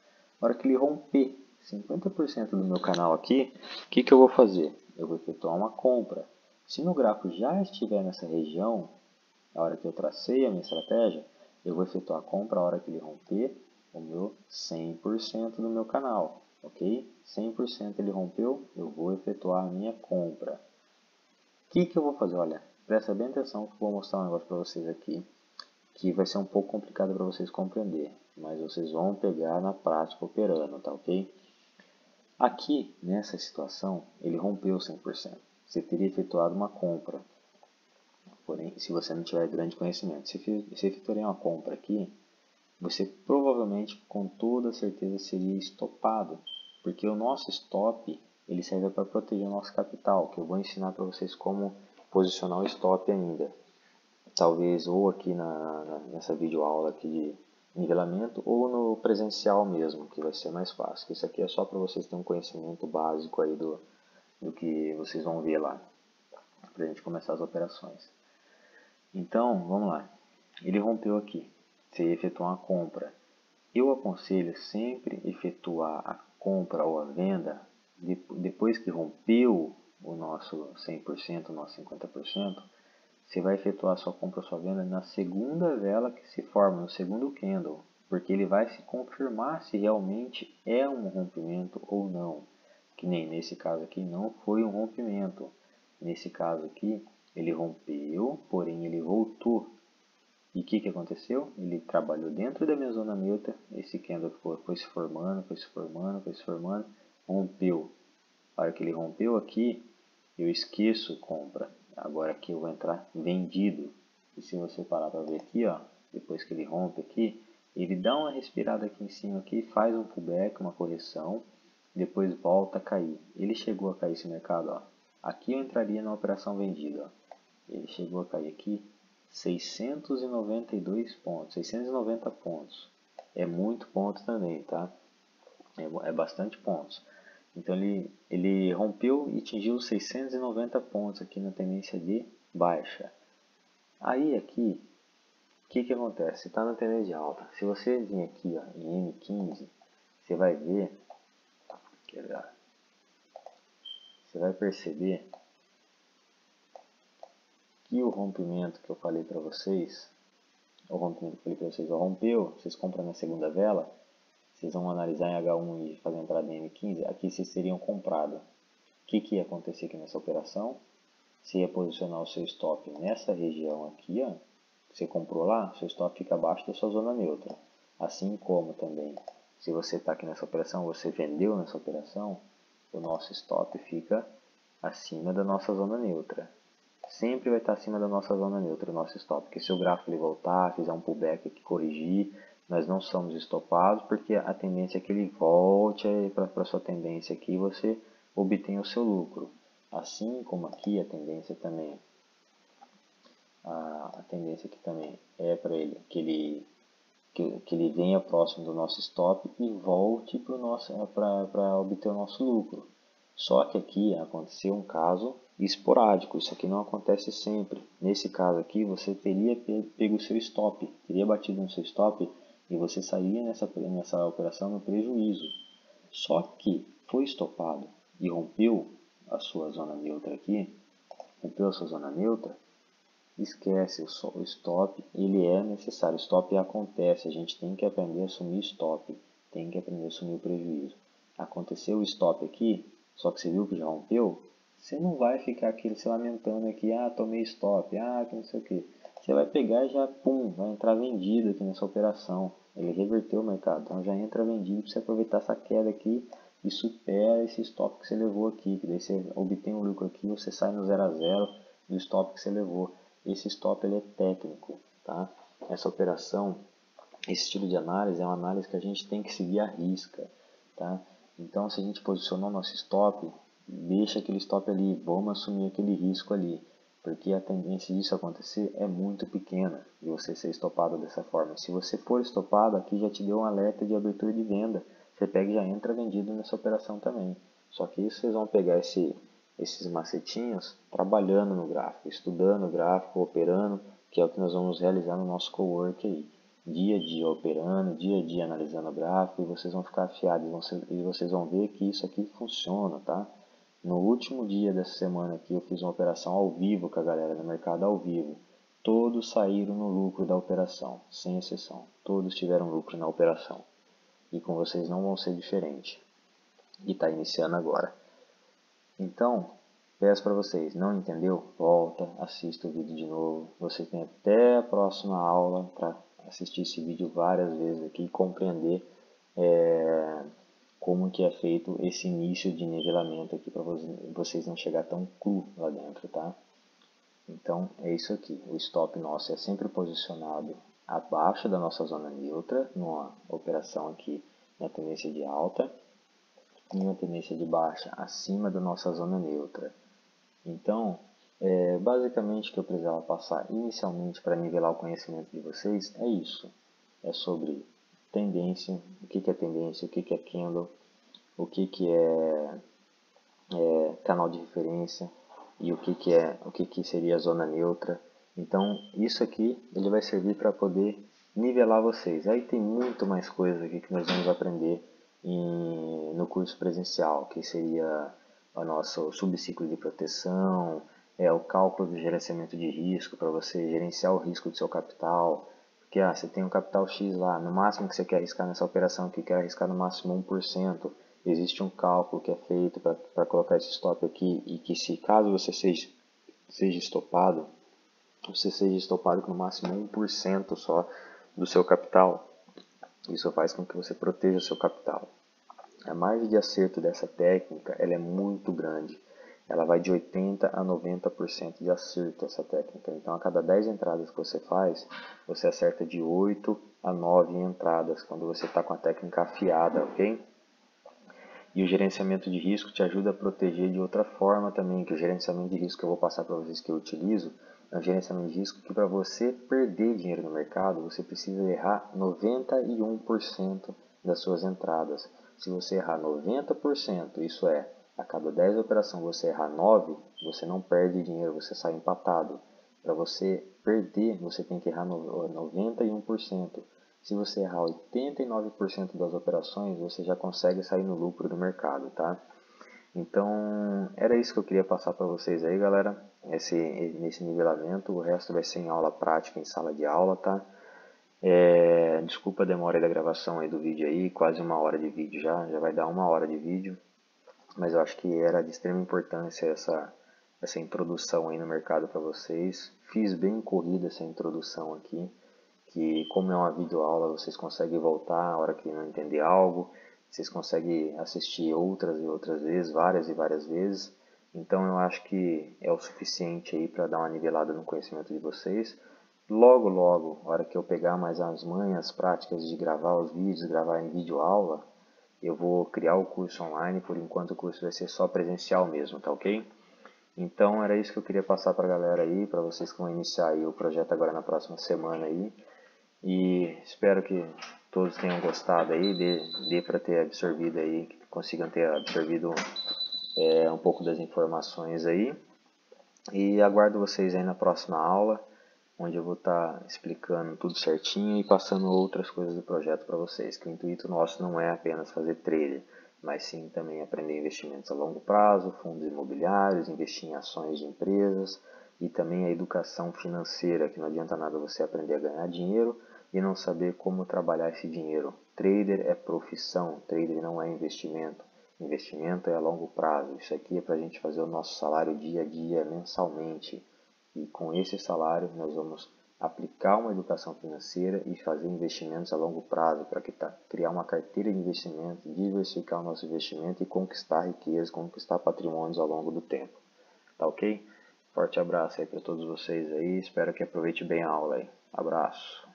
Na hora que ele romper 50% do meu canal aqui, o que eu vou fazer? Eu vou efetuar uma compra. Se meu gráfico já estiver nessa região, na hora que eu tracei a minha estratégia, eu vou efetuar a compra a hora que ele romper o meu 100% do meu canal, ok? 100% ele rompeu, eu vou efetuar a minha compra. O que eu vou fazer? Olha, presta bem atenção que eu vou mostrar um negócio para vocês aqui, que vai ser um pouco complicado para vocês compreender, mas vocês vão pegar na prática operando, tá ok? Aqui, nessa situação, ele rompeu 100%. Você teria efetuado uma compra. Porém, se você não tiver grande conhecimento, se efetuar uma compra aqui, você provavelmente, com toda certeza, seria estopado. Porque o nosso stop, ele serve para proteger o nosso capital, que eu vou ensinar para vocês como posicionar o stop ainda. Talvez ou aqui nessa videoaula aqui de nivelamento, ou no presencial mesmo, que vai ser mais fácil. Isso aqui é só para vocês terem um conhecimento básico aí do que vocês vão ver lá, para a gente começar as operações. Então, vamos lá. Ele rompeu aqui. Você efetuar uma compra. Eu aconselho sempre efetuar a compra ou a venda depois que rompeu o nosso 100%, o nosso 50%. Você vai efetuar a sua compra ou sua venda na segunda vela que se forma, no segundo candle, porque ele vai se confirmar se realmente é um rompimento ou não. Que nem nesse caso aqui não foi um rompimento. Nesse caso aqui ele rompeu, porém ele voltou. E o que aconteceu? Ele trabalhou dentro da minha zona neutra, esse candle foi se formando, foi se formando, foi se formando, rompeu. A hora que ele rompeu aqui, eu esqueço compra. Agora aqui eu vou entrar vendido. E se você parar para ver aqui, ó, depois que ele rompe aqui, ele dá uma respirada aqui em cima aqui, faz um pullback, uma correção, depois volta a cair. Ele chegou a cair esse mercado, ó. Aqui eu entraria na operação vendida, ó. Ele chegou a cair aqui 692 pontos, 690 pontos. É muito ponto também, tá? É bastante pontos. Então ele rompeu e atingiu 690 pontos aqui na tendência de baixa. Aí aqui, o que acontece? Você está na tendência de alta. Se você vir aqui ó, em M15, você vai ver, você vai perceber que o rompimento que eu falei para vocês, rompeu, vocês compram na segunda vela, vocês vão analisar em H1 e fazer a entrada em M15, aqui vocês teriam comprado. O que ia acontecer aqui nessa operação? Você ia posicionar o seu stop nessa região aqui, ó, você comprou lá, seu stop fica abaixo da sua zona neutra. Assim como também, se você está aqui nessa operação, você vendeu nessa operação, o nosso stop fica acima da nossa zona neutra. Sempre vai estar acima da nossa zona neutra, o nosso stop. Porque se o gráfico ele voltar, fizer um pullback aqui, corrigir, nós não somos estopados, porque a tendência é que ele volte para a sua tendência aqui e você obtenha o seu lucro. Assim como aqui a tendência também, a tendência aqui também é para ele que que ele venha próximo do nosso stop e volte para obter o nosso lucro. Só que aqui aconteceu um caso esporádico, isso aqui não acontece sempre. Nesse caso aqui, você teria pego o seu stop, teria batido no seu stop e você sairia nessa operação no prejuízo. Só que foi estopado e rompeu a sua zona neutra aqui, rompeu a sua zona neutra, esquece, o stop ele é necessário, o stop acontece, a gente tem que aprender a assumir stop, tem que aprender a assumir o prejuízo. Aconteceu o stop aqui, só que você viu que já rompeu, você não vai ficar aqui se lamentando aqui, tomei stop, que não sei o que. Você vai pegar e já, vai entrar vendido aqui nessa operação. Ele reverteu o mercado, então já entra vendido para você aproveitar essa queda aqui e supera esse stop que você levou aqui, que daí você obtém um lucro aqui, você sai no 0 a 0 do stop que você levou. Esse stop ele é técnico, tá? Essa operação, esse estilo de análise é uma análise que a gente tem que seguir à risca, tá? Então, se a gente posicionou nosso stop, deixa aquele stop ali, vamos assumir aquele risco ali, porque a tendência disso acontecer é muito pequena, de você ser estopado dessa forma. Se você for estopado, aqui já te deu um alerta de abertura de venda, você pega e já entra vendido nessa operação também. Só que isso vocês vão pegar esses macetinhos trabalhando no gráfico, estudando o gráfico, operando, que é o que nós vamos realizar no nosso cowork aí. Dia a dia operando, dia a dia analisando o gráfico, e vocês vão ficar afiados e vocês vão ver que isso aqui funciona, tá? No último dia dessa semana aqui eu fiz uma operação ao vivo com a galera no mercado ao vivo. Todos saíram no lucro da operação, sem exceção. Todos tiveram lucro na operação. E com vocês não vão ser diferente. E está iniciando agora. Então, peço para vocês, não entendeu? Volta, assista o vídeo de novo. Você tem até a próxima aula para assistir esse vídeo várias vezes aqui e compreender como que é feito esse início de nivelamento aqui para vocês não chegar tão cru lá dentro, tá? Então, é isso aqui. O stop nosso é sempre posicionado abaixo da nossa zona neutra, numa operação aqui na tendência de alta, e uma tendência de baixa acima da nossa zona neutra. Então, basicamente o que eu precisava passar inicialmente para nivelar o conhecimento de vocês é isso. É sobre tendência, o que é tendência, o que é candle, o que é canal de referência e o que seria a zona neutra. Então, isso aqui ele vai servir para poder nivelar vocês. Aí tem muito mais coisas aqui que nós vamos aprender no curso presencial, que seria o nosso subciclo de proteção, o cálculo do gerenciamento de risco, para você gerenciar o risco do seu capital. Porque você tem um capital X lá, no máximo que você quer arriscar nessa operação aqui, quer arriscar no máximo 1%. Existe um cálculo que é feito para colocar esse stop aqui e que se caso você seja estopado, você seja estopado com no máximo 1% só do seu capital. Isso faz com que você proteja o seu capital. A margem de acerto dessa técnica ela é muito grande. Ela vai de 80% a 90% de acerto, essa técnica. Então, a cada 10 entradas que você faz, você acerta de 8 a 9 entradas, quando você está com a técnica afiada, ok? E o gerenciamento de risco te ajuda a proteger de outra forma também, que o gerenciamento de risco que eu vou passar para vocês que eu utilizo, é um gerenciamento de risco que para você perder dinheiro no mercado, você precisa errar 91% das suas entradas. Se você errar 90%, isso é, a cada 10 operações você errar 9, você não perde dinheiro, você sai empatado. Para você perder, você tem que errar 91%. Se você errar 89% das operações, você já consegue sair no lucro do mercado, tá? Então, era isso que eu queria passar para vocês aí, galera, nesse nivelamento. O resto vai ser em aula prática, em sala de aula, tá? Desculpa a demora da gravação aí do vídeo aí, quase 1 hora de vídeo já vai dar 1 hora de vídeo. Mas eu acho que era de extrema importância essa introdução aí no mercado para vocês. Fiz bem corrida essa introdução aqui, que como é uma videoaula, vocês conseguem voltar a hora que não entender algo, vocês conseguem assistir outras e outras vezes, várias e várias vezes. Então eu acho que é o suficiente aí para dar uma nivelada no conhecimento de vocês. Logo, logo, a hora que eu pegar mais as manhas práticas de gravar os vídeos, gravar em videoaula, eu vou criar o curso online. Por enquanto o curso vai ser só presencial mesmo, tá ok? Então era isso que eu queria passar para a galera aí, para vocês que vão iniciar aí o projeto agora na próxima semana aí. E espero que todos tenham gostado aí, dê para ter absorvido aí, que consigam ter absorvido um pouco das informações aí. E aguardo vocês aí na próxima aula, onde eu vou estar explicando tudo certinho e passando outras coisas do projeto para vocês, que o intuito nosso não é apenas fazer trader, mas sim também aprender investimentos a longo prazo, fundos imobiliários, investir em ações de empresas e também a educação financeira, que não adianta nada você aprender a ganhar dinheiro e não saber como trabalhar esse dinheiro. Trader é profissão, trader não é investimento. Investimento é a longo prazo. Isso aqui é para a gente fazer o nosso salário dia a dia, mensalmente. E com esse salário nós vamos aplicar uma educação financeira e fazer investimentos a longo prazo para criar uma carteira de investimento, diversificar o nosso investimento e conquistar riquezas, conquistar patrimônios ao longo do tempo. Tá ok? Forte abraço aí para todos vocês aí. Espero que aproveite bem a aula aí. Abraço.